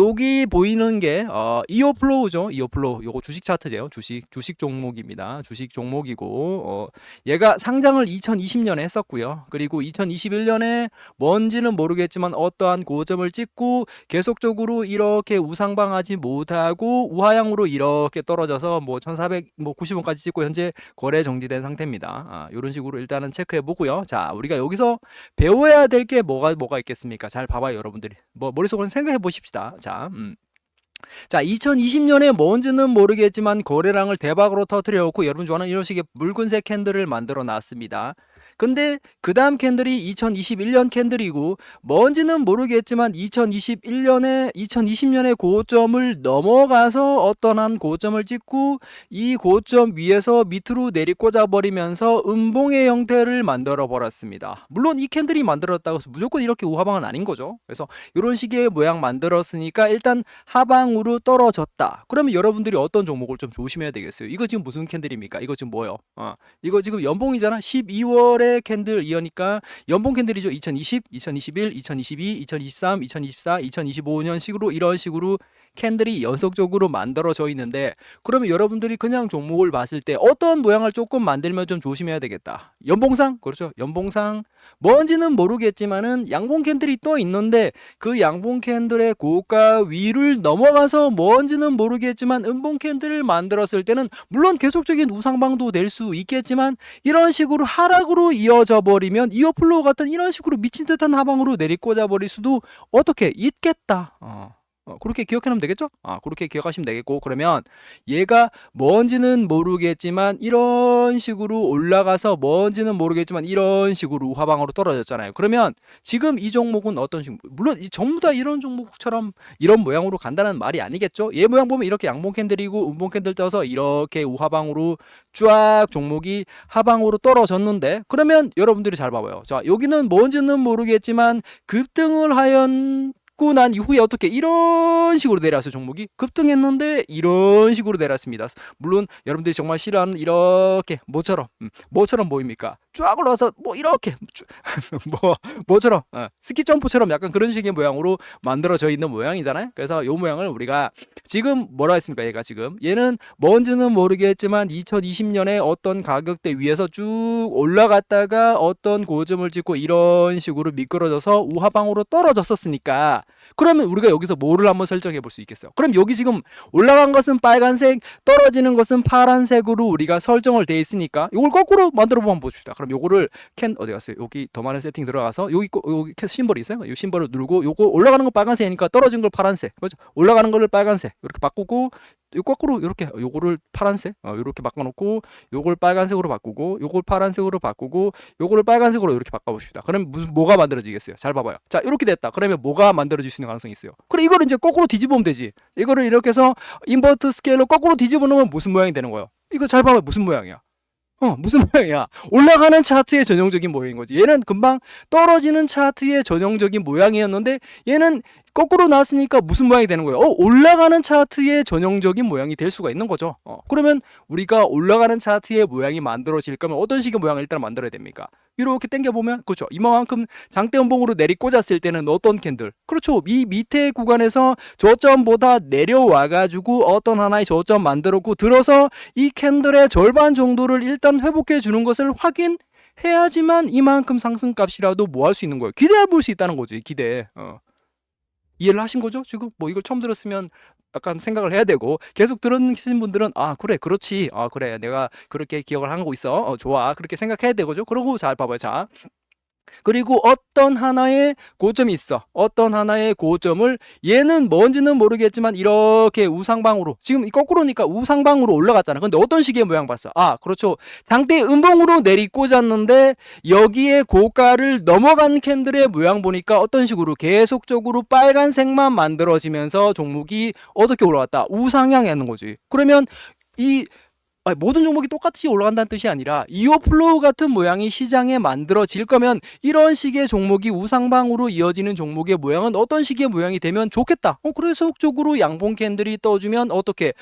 여기 보이는 게 이어플로우죠. 이어플로우. 요거 주식 차트죠. 주식 종목입니다. 주식 종목이고 얘가 상장을 2020년에 했었고요. 그리고 2021년에 뭔지는 모르겠지만 어떠한 고점을 찍고 계속적으로 이렇게 우상방하지 못하고 우하향으로 이렇게 떨어져서 뭐 1490원까지 찍고 현재 거래 정지된 상태입니다. 이런 식으로 일단은 체크해 보고요. 자, 우리가 여기서 배워야 될 게 뭐가 있겠습니까? 잘 봐봐요, 여러분들이. 뭐 머릿속으로 생각해 보십시다. 자, 2020년에 뭔지는 모르겠지만 거래량을 대박으로 터뜨려놓고 여러분 좋아하는 이런 식의 붉은색 캔들을 만들어 놨습니다. 근데 그 다음 캔들이 2021년 캔들이고 뭔지는 모르겠지만 2020년에 고점을 넘어가서 어떤 한 고점을 찍고 이 고점 위에서 밑으로 내리꽂아 버리면서 음봉의 형태를 만들어 버렸습니다. 물론 이 캔들이 만들었다고 해서 무조건 이렇게 우하방은 아닌 거죠. 그래서 이런 식의 모양 만들었으니까 일단 하방으로 떨어졌다. 그러면 여러분들이 어떤 종목을 좀 조심해야 되겠어요? 이거 지금 무슨 캔들입니까? 이거 지금 뭐예요? 이거 지금 연봉이잖아. 12월에 캔들 이어니까 연봉 캔들이죠. 2020, 2021, 2022, 2023, 2024, 2025년 식으로 이런 식으로 캔들이 연속적으로 만들어져 있는데 그러면 여러분들이 그냥 종목을 봤을 때 어떤 모양을 조금 만들면 좀 조심해야 되겠다. 연봉상? 그렇죠. 연봉상 뭔지는 모르겠지만은 양봉 캔들이 또 있는데 그 양봉 캔들의 고가 위를 넘어가서 뭔지는 모르겠지만 음봉 캔들을 만들었을 때는 물론 계속적인 우상방도 낼 수 있겠지만 이런 식으로 하락으로 이어져 버리면 이어플로우 같은 이런 식으로 미친 듯한 하방으로 내리꽂아 버릴 수도 어떻게 있겠다. 그렇게 기억해놓으면 되겠죠? 그렇게 기억하시면 되겠고 그러면 얘가 뭔지는 모르겠지만 이런 식으로 올라가서 뭔지는 모르겠지만 이런 식으로 우하방으로 떨어졌잖아요. 그러면 지금 이 종목은 어떤 식으로 물론 전부 다 이런 종목처럼 이런 모양으로 간다는 말이 아니겠죠? 얘 모양 보면 이렇게 양봉 캔들이고 음봉 캔들 떠서 이렇게 우하방으로 쫙 종목이 하방으로 떨어졌는데 그러면 여러분들이 잘 봐봐요. 자, 여기는 뭔지는 모르겠지만 급등을 하연 난 이후에 어떻게 이런 식으로 내려왔어요. 종목이 급등했는데 이런 식으로 내려왔습니다. 물론 여러분들이 정말 싫어하는 이렇게 뭐처럼 보입니까? 쫙 올라와서 뭐 이렇게 뭐처럼 스키 점프처럼 약간 그런 식의 모양으로 만들어져 있는 모양이잖아요. 그래서 이 모양을 우리가 지금 뭐라 했습니까? 얘는 뭔지는 모르겠지만 2020년에 어떤 가격대 위에서 쭉 올라갔다가 어떤 고점을 찍고 이런 식으로 미끄러져서 우하방으로 떨어졌었으니까 그러면 우리가 여기서 뭐를 한번 설정해 볼 수 있겠어요? 그럼 여기 지금 올라간 것은 빨간색, 떨어지는 것은 파란색으로 우리가 설정을 돼 있으니까 이걸 거꾸로 만들어 보면 봅시다. 그럼 요거를 어디 갔어요? 여기 더 많은 세팅 들어가서 여기 심벌이 있어요. 이 심벌을 누르고 요거 올라가는 거 빨간색이니까 떨어진 걸 파란색. 그렇죠? 올라가는 거를 빨간색. 이렇게 바꾸고 요 거꾸로 이렇게 요거를 파란색 이렇게 바꿔놓고 요걸 빨간색으로 바꾸고 요걸 파란색으로 바꾸고 요거를 빨간색으로 이렇게 바꿔봅시다. 그럼 뭐가 만들어지겠어요? 잘 봐봐요. 자, 이렇게 됐다. 그러면 뭐가 만들어질 수 있는 가능성이 있어요? 그래, 이거를 이제 거꾸로 뒤집으면 되지. 이거를 이렇게 해서 인버트 스케일로 거꾸로 뒤집어 놓으면 무슨 모양이 되는 거예요? 이거 잘 봐봐요. 무슨 모양이야? 무슨 모양이야? 올라가는 차트의 전형적인 모양인 거지. 얘는 금방 떨어지는 차트의 전형적인 모양이었는데 얘는 거꾸로 나왔으니까 무슨 모양이 되는 거예요? 올라가는 차트의 전형적인 모양이 될 수가 있는 거죠. 그러면 우리가 올라가는 차트의 모양이 만들어질 거면 어떤 식의 모양을 일단 만들어야 됩니까? 이렇게 당겨보면 그렇죠. 이만큼 장대 음봉으로 내리꽂았을 때는 어떤 캔들? 그렇죠. 이 밑에 구간에서 저점보다 내려와가지고 어떤 하나의 저점 만들었고 들어서 이 캔들의 절반 정도를 일단 회복해 주는 것을 확인해야지만 이만큼 상승값이라도 뭐 할 수 있는 거예요. 기대해 볼 수 있다는 거지. 기대. 이해를 하신 거죠? 지금 뭐 이걸 처음 들었으면 약간 생각을 해야 되고 계속 들으신 분들은 그래 그렇지 그래 내가 그렇게 기억을 하고 있어 좋아 그렇게 생각해야 되거죠. 그러고 잘 봐봐요. 자, 그리고 어떤 하나의 고점이 있어. 어떤 하나의 고점을 얘는 뭔지는 모르겠지만 이렇게 우상방으로 지금 거꾸로니까 우상방으로 올라갔잖아. 근데 어떤 식의 모양 봤어? 그렇죠. 장대 음봉으로 내리꽂았는데 여기에 고가를 넘어간 캔들의 모양 보니까 어떤 식으로 계속적으로 빨간색만 만들어지면서 종목이 어떻게 올라왔다? 우상향에 있는 거지. 그러면 이 모든 종목이 똑같이 올라간다는 뜻이 아니라 이어플로우 같은 모양이 시장에 만들어질 거면 이런 식의 종목이 우상방으로 이어지는 종목의 모양은 어떤 식의 모양이 되면 좋겠다. 그래서 속적으로 양봉 캔들이 떠주면 어떻게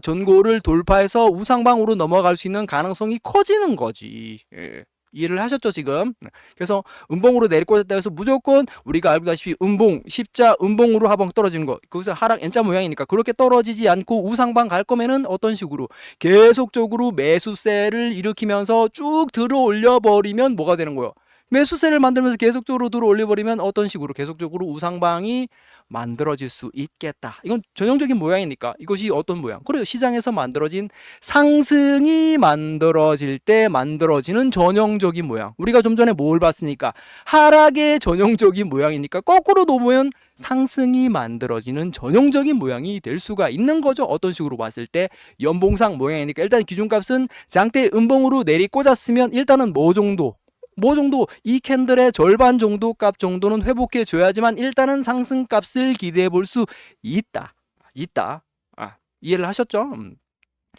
전고를 돌파해서 우상방으로 넘어갈 수 있는 가능성이 커지는 거지. 예. 이해를 하셨죠 지금? 그래서 음봉으로 내리꽂았다 해서 무조건 우리가 알고 있다시피 음봉, 십자, 음봉으로 하방 떨어지는 거. 그것은 하락 N자 모양이니까 그렇게 떨어지지 않고 우상방 갈 거면은 어떤 식으로 계속적으로 매수세를 일으키면서 쭉 들어 올려 버리면 뭐가 되는 거예요? 매수세를 만들면서 계속적으로 들어 올려 버리면 어떤 식으로 계속적으로 우상방이 만들어질 수 있겠다. 이건 전형적인 모양이니까 이것이 어떤 모양? 그래요. 시장에서 만들어진 상승이 만들어질 때 만들어지는 전형적인 모양. 우리가 좀 전에 뭘 봤으니까 하락의 전형적인 모양이니까 거꾸로 놓으면 상승이 만들어지는 전형적인 모양이 될 수가 있는 거죠. 어떤 식으로 봤을 때 연봉상 모양이니까 일단 기준값은 장대 음봉으로 내리꽂았으면 일단은 뭐 정도 이 캔들의 절반 정도 값 정도는 회복해 줘야지만 일단은 상승값을 기대해 볼 수 있다. 이해를 하셨죠?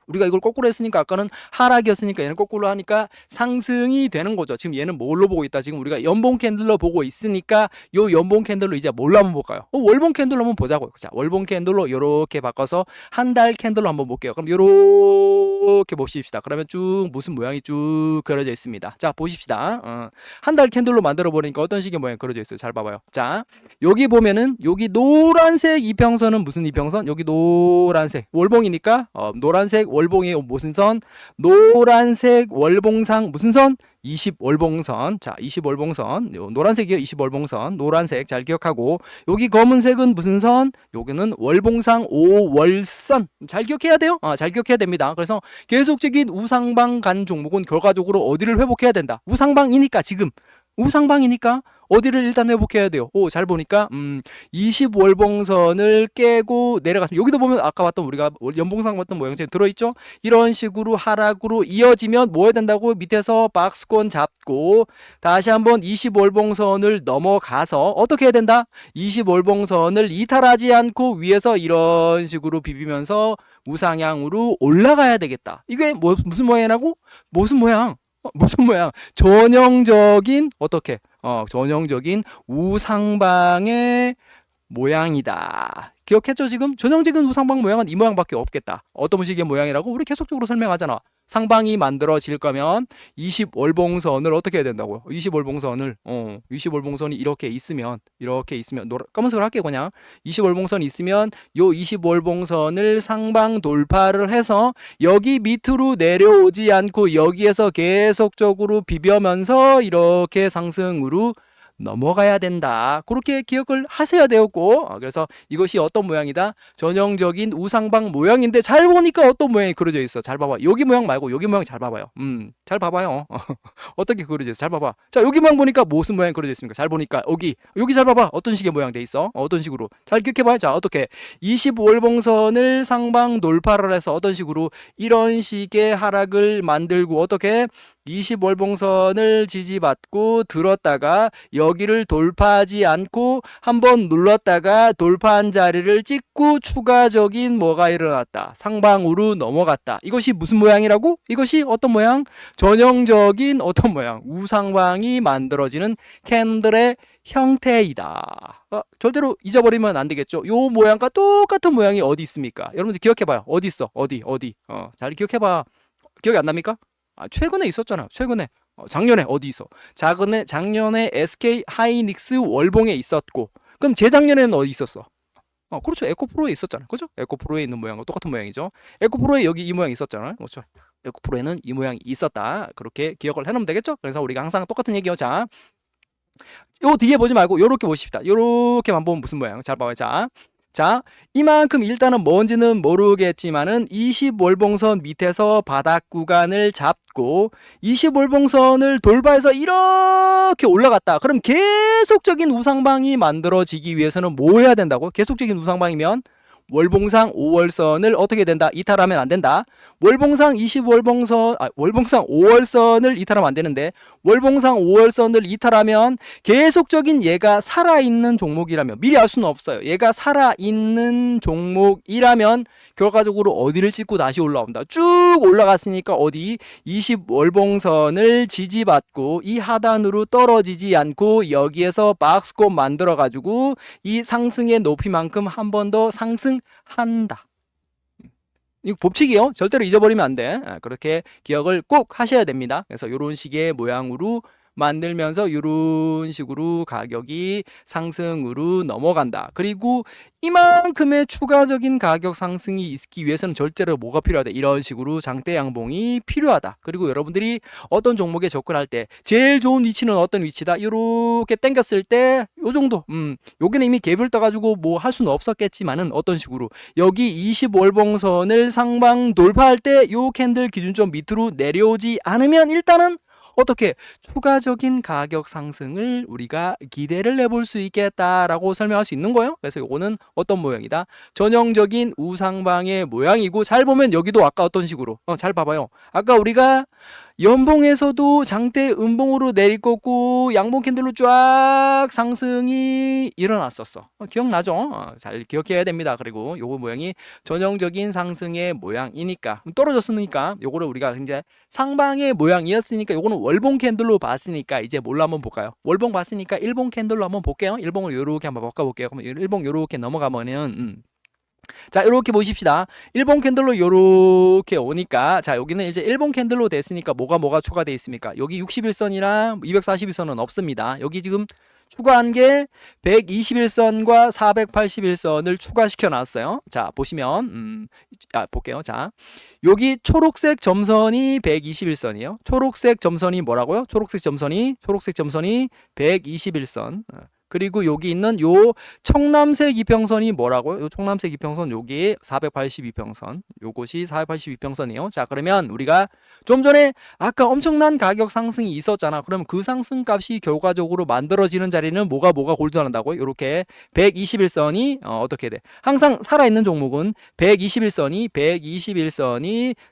우리가 이걸 거꾸로 했으니까 아까는 하락이었으니까 얘는 거꾸로 하니까 상승이 되는 거죠. 지금 얘는 뭘로 보고 있다? 지금 우리가 연봉 캔들로 보고 있으니까 요 연봉 캔들로 이제 뭘로 한번 볼까요? 월봉 캔들로 한번 보자고요. 자, 월봉 캔들로 이렇게 바꿔서 한 달 캔들로 한번 볼게요. 그럼 요렇게 보십시다. 그러면 쭉 무슨 모양이 쭉 그려져 있습니다. 자, 보십시다. 한 달 캔들로 만들어 버리니까 어떤 식의 모양이 그려져 있어요. 잘 봐봐요. 자, 여기 보면은 여기 노란색 이평선은 무슨 이평선? 여기 노란색 월봉이니까 노란색 월봉의 무슨 선? 노란색 월봉상 무슨 선? 20월봉선. 자, 20월봉선. 노란색이요. 20월봉선. 노란색 잘 기억하고 여기 검은색은 무슨 선? 여기는 월봉상 5월선. 잘 기억해야 돼요. 잘 기억해야 됩니다. 그래서 계속적인 우상방 간 종목은 결과적으로 어디를 회복해야 된다. 우상방이니까 지금 우상방이니까 어디를 일단 회복해야 돼요. 잘 보니까 20월봉선을 깨고 내려갔습니다. 여기도 보면 아까 봤던 우리가 연봉상 봤던 모양처럼 들어있죠. 이런 식으로 하락으로 이어지면 뭐 해야 된다고? 밑에서 박스권 잡고 다시 한번 20월봉선을 넘어가서 어떻게 해야 된다? 20월봉선을 이탈하지 않고 위에서 이런 식으로 비비면서 우상향으로 올라가야 되겠다. 이게 무슨 모양이라고? 무슨 모양? 무슨 모양? 전형적인 어떻게? 전형적인 우상방의 모양이다. 기억했죠 지금? 전형적인 우상방 모양은 이 모양밖에 없겠다. 어떤 식의 모양이라고? 우리 계속적으로 설명하잖아. 상방이 만들어질 거면 20월봉선을 어떻게 해야 된다고요? 20월봉선을 20월봉선이 이렇게 있으면 검은색으로 할게요 그냥. 20월봉선이 있으면 요 20월봉선을 상방 돌파를 해서 여기 밑으로 내려오지 않고 여기에서 계속적으로 비벼면서 이렇게 상승으로 넘어가야 된다. 그렇게 기억을 하셔야 되었고 그래서 이것이 어떤 모양이다? 전형적인 우상방 모양인데 잘 보니까 어떤 모양이 그려져 있어. 잘 봐봐. 여기 모양 말고 여기 모양 잘 봐봐요. 잘 봐봐요. 어떻게 그려져 있어? 잘 봐봐. 자, 여기 모양 보니까 무슨 모양이 그려져 있습니까? 잘 보니까 여기 잘 봐봐. 어떤 식의 모양 돼 있어? 어떤 식으로? 잘 기억해봐요. 자, 어떻게 25월봉선을 상방 돌파를 해서 어떤 식으로 이런 식의 하락을 만들고 어떻게 20월봉선을 지지받고 들었다가 여기를 돌파하지 않고 한번 눌렀다가 돌파한 자리를 찍고 추가적인 뭐가 일어났다. 상방으로 넘어갔다. 이것이 무슨 모양이라고? 이것이 어떤 모양? 전형적인 어떤 모양? 우상방이 만들어지는 캔들의 형태이다. 절대로 잊어버리면 안 되겠죠. 요 모양과 똑같은 모양이 어디 있습니까? 여러분들 기억해봐요. 어디 있어? 어디? 잘 기억해봐. 기억이 안 납니까? 최근에 있었잖아. 최근에 작년에 어디 있어? 작년에 SK 하이닉스 월봉에 있었고, 그럼 재작년에는 어디 있었어? 그렇죠. 에코프로에 있었잖아. 그죠? 에코프로에 있는 모양과 똑같은 모양이죠. 에코프로에 여기 이 모양 있었잖아요. 그렇죠? 에코프로에는 이 모양이 있었다. 그렇게 기억을 해놓으면 되겠죠? 그래서 우리가 항상 똑같은 얘기요. 자, 요 뒤에 보지 말고 요렇게 보십시다. 요렇게만 보면 무슨 모양? 잘 봐요. 자, 이만큼 일단은 뭔지는 모르겠지만은 20월봉선 밑에서 바닥 구간을 잡고 20월봉선을 돌파해서 이렇게 올라갔다. 그럼 계속적인 우상방이 만들어지기 위해서는 뭐 해야 된다고? 계속적인 우상방이면 월봉상 5월선을 어떻게 된다? 이탈하면 안 된다. 월봉상 월봉상 5월선을 이탈하면 안 되는데 월봉상 5월선을 이탈하면 계속적인 얘가 살아있는 종목이라면 미리 알 수는 없어요. 얘가 살아있는 종목이라면 결과적으로 어디를 찍고 다시 올라온다. 쭉 올라갔으니까 어디 20월봉선을 지지받고 이 하단으로 떨어지지 않고 여기에서 박스권 만들어 가지고 이 상승의 높이만큼 한 번 더 상승한다. 이거 법칙이요. 절대로 잊어버리면 안 돼. 그렇게 기억을 꼭 하셔야 됩니다. 그래서 이런 식의 모양으로 만들면서 이런 식으로 가격이 상승으로 넘어간다. 그리고 이만큼의 추가적인 가격 상승이 있기 위해서는 절대로 뭐가 필요하다. 이런 식으로 장대 양봉이 필요하다. 그리고 여러분들이 어떤 종목에 접근할 때 제일 좋은 위치는 어떤 위치다. 이렇게 당겼을 때 요 정도. 여기는 이미 갭을 떠가지고 뭐 할 수는 없었겠지만은 어떤 식으로 여기 20월봉선을 상방 돌파할 때 요 캔들 기준점 밑으로 내려오지 않으면 일단은 어떻게 추가적인 가격 상승을 우리가 기대를 해볼 수 있겠다라고 설명할 수 있는 거예요. 그래서 요거는 어떤 모양이다? 전형적인 우상방의 모양이고, 잘 보면 여기도 아까 어떤 식으로 잘 봐봐요. 아까 우리가 연봉에서도 장대 음봉으로 내리꽂고 양봉 캔들로 쫙 상승이 일어났었어. 기억나죠? 잘 기억해야 됩니다. 그리고 요거 모양이 전형적인 상승의 모양이니까, 떨어졌으니까 요거를 우리가 이제 상방의 모양이었으니까 요거는 월봉 캔들로 봤으니까 이제 뭘로 한번 볼까요? 월봉 봤으니까 일봉 캔들로 한번 볼게요. 일봉을 요렇게 한번 바꿔볼게요. 그러면 일봉 요렇게 넘어가면은 자, 이렇게 보십시다. 일본 캔들로 요렇게 오니까, 자, 여기는 이제 일본 캔들로 됐으니까 뭐가 추가되어 있습니까? 여기 61선이랑 241선은 없습니다. 여기 지금 추가한 게 121선과 481선을 추가시켜 놨어요. 자, 보시면 볼게요. 자, 여기 초록색 점선이 121선이에요. 초록색 점선이 뭐라고요? 초록색 점선이 121선. 그리고 여기 있는 요 청남색 이평선이 뭐라고요? 요 청남색 이평선 여기 482평선. 요것이 482평선이에요. 자, 그러면 우리가 좀 전에 아까 엄청난 가격 상승이 있었잖아. 그럼 그 상승 값이 결과적으로 만들어지는 자리는 뭐가 골드난다고요? 요렇게 121선이 어떻게 돼? 항상 살아있는 종목은 121선이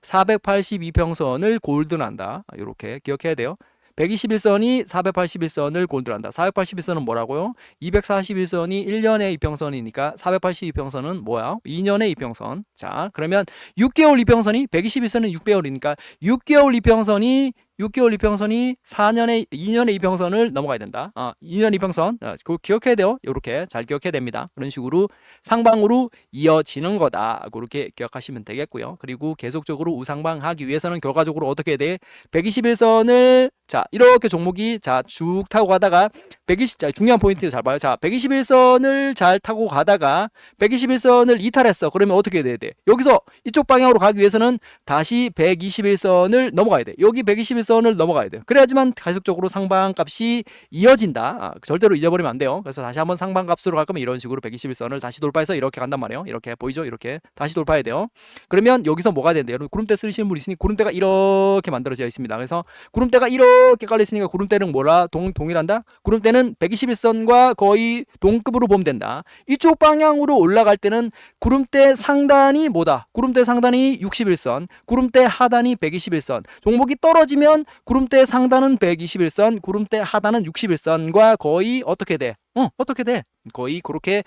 482평선을 골드난다. 요렇게 기억해야 돼요. 121선이 481선을 골드한다. 481선은 뭐라고요? 241선이 1년의 이평선이니까 482평선은 뭐야? 2년의 이평선. 자, 그러면 6개월 이평선이 121선은 6개월이니까 6개월 이평선이 2년의 이평선을 넘어가야 된다. 2년 이평선. 그거 기억해야 돼요. 이렇게 잘 기억해야 됩니다. 그런 식으로 상방으로 이어지는 거다. 그렇게 기억하시면 되겠고요. 그리고 계속적으로 우상방 하기 위해서는 결과적으로 어떻게 돼? 121선을 자, 이렇게 종목이 자, 쭉 타고 가다가 120, 자, 중요한 포인트 잘 봐요. 자, 121선을 잘 타고 가다가 121선을 이탈했어. 그러면 어떻게 돼야 돼? 여기서 이쪽 방향으로 가기 위해서는 다시 121선을 넘어가야 돼. 여기 121선을 넘어가야 돼요. 그래야지만 계속적으로 상방값이 이어진다. 절대로 잊어버리면 안 돼요. 그래서 다시 한번 상방값으로 갈 거면 이런 식으로 121선을 다시 돌파해서 이렇게 간단 말이에요. 이렇게 보이죠? 이렇게 다시 돌파해야 돼요. 그러면 여기서 뭐가 되는데? 여러분 구름대 쓰시는 분 있으니 구름대가 이렇게 만들어져 있습니다. 그래서 구름대가 이렇게 깔려 있으니까 구름대는 뭐라? 동일한다? 구름대는 121선과 거의 동급으로 보면 된다. 이쪽 방향으로 올라갈 때는 구름대 상단이 뭐다? 구름대 상단이 61선, 구름대 하단이 121선. 종목이 떨어지면 구름대 상단은 121선, 구름대 하단은 61선과 거의 어떻게 돼? 어떻게 돼? 거의 그렇게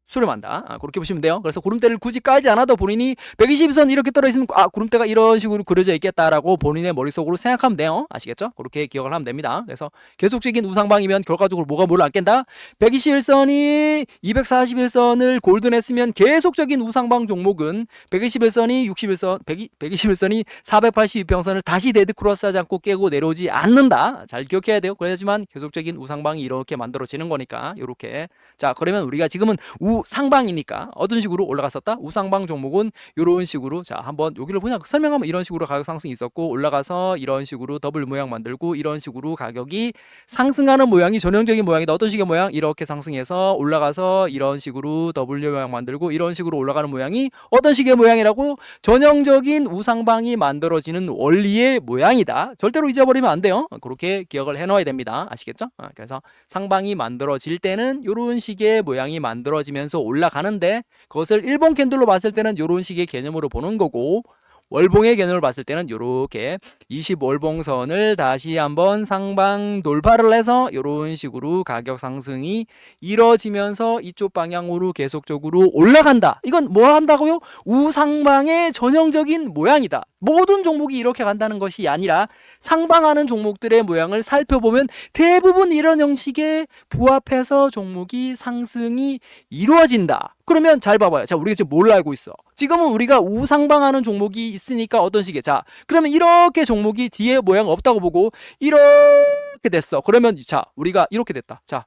수렴한다. 그렇게 보시면 돼요. 그래서 구름대를 굳이 깔지 않아도 본인이 120선 이렇게 떨어있으면 구름대가 이런 식으로 그려져 있겠다라고 본인의 머릿속으로 생각하면 돼요. 아시겠죠? 그렇게 기억을 하면 됩니다. 그래서 계속적인 우상방이면 결과적으로 뭐가 뭘 안 깬다? 121선이 241선을 골든했으면 계속적인 우상방 종목은 121선이 121선이 482평선을 다시 데드크로스하지 않고 깨고 내려오지 않는다. 잘 기억해야 돼요. 그래야지만 계속적인 우상방이 이렇게 만들어지는 거니까 이렇게. 자, 그러면 우리가 지금은 우상방이니까 어떤 식으로 올라갔었다? 우상방 종목은 이런 식으로, 자, 한번 여기를 그냥 설명하면 이런 식으로 가격 상승이 있었고, 올라가서 이런 식으로 더블 모양 만들고 이런 식으로 가격이 상승하는 모양이 전형적인 모양이다. 어떤 식의 모양? 이렇게 상승해서 올라가서 이런 식으로 W 모양 만들고 이런 식으로 올라가는 모양이 어떤 식의 모양이라고? 전형적인 우상방이 만들어지는 원리의 모양이다. 절대로 잊어버리면 안 돼요. 그렇게 기억을 해놓아야 됩니다. 아시겠죠? 그래서 상방이 만들어질 때는 이런 식의 모양이 만들어지면서 올라가는데, 그것을 일본 캔들로 봤을 때는 이런 식의 개념으로 보는 거고, 월봉의 개념을 봤을 때는 이렇게 20월봉선을 다시 한번 상방 돌파를 해서 이런 식으로 가격 상승이 이뤄지면서 이쪽 방향으로 계속적으로 올라간다. 이건 뭐 한다고요? 우상방의 전형적인 모양이다. 모든 종목이 이렇게 간다는 것이 아니라 상방하는 종목들의 모양을 살펴보면 대부분 이런 형식에 부합해서 종목이 상승이 이루어진다. 그러면 잘 봐봐요. 자, 우리가 지금 뭘 알고 있어? 지금은 우리가 우상방하는 종목이 있으니까 어떤 식의, 자, 그러면 이렇게 종목이 뒤에 모양 없다고 보고 이렇게 됐어. 그러면 자, 우리가 이렇게 됐다. 자,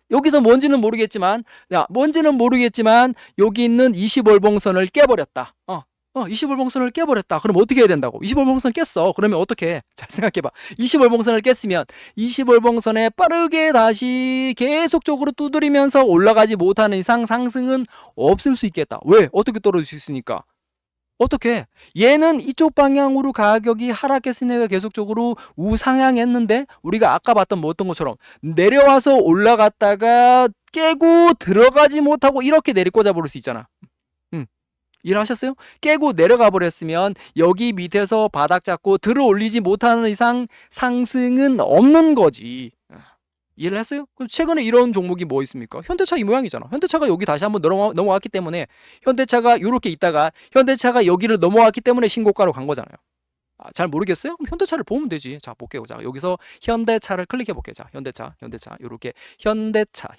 여기서 뭔지는 모르겠지만 여기 있는 20월봉선을 깨버렸다. 20월봉선을 깨버렸다. 그럼 어떻게 해야 된다고? 20월봉선 깼어. 그러면 어떻게 해? 잘 생각해봐. 20월봉선을 깼으면 20월봉선에 빠르게 다시 계속적으로 두드리면서 올라가지 못하는 이상 상승은 없을 수 있겠다. 왜? 어떻게 떨어질 수 있으니까? 어떻게? 얘는 이쪽 방향으로 가격이 하락했으니까 계속적으로 우상향했는데 우리가 아까 봤던 뭐 어떤 것처럼 내려와서 올라갔다가 깨고 들어가지 못하고 이렇게 내리꽂아 버릴 수 있잖아. 이해하셨어요? 깨고 내려가 버렸으면 여기 밑에서 바닥 잡고 들어 올리지 못하는 이상 상승은 없는 거지. 이해를 했어요? 그럼 최근에 이런 종목이 뭐 있습니까? 현대차 이 모양이잖아. 현대차가 여기 다시 한번 넘어왔기 때문에 현대차가 이렇게 있다가 현대차가 여기를 넘어왔기 때문에 신고가로 간 거잖아요. 잘 모르겠어요? 그럼 현대차를 보면 되지. 자, 볼게요. 자, 여기서 현대차를 클릭해 볼게요. 자, 현대차, 요렇게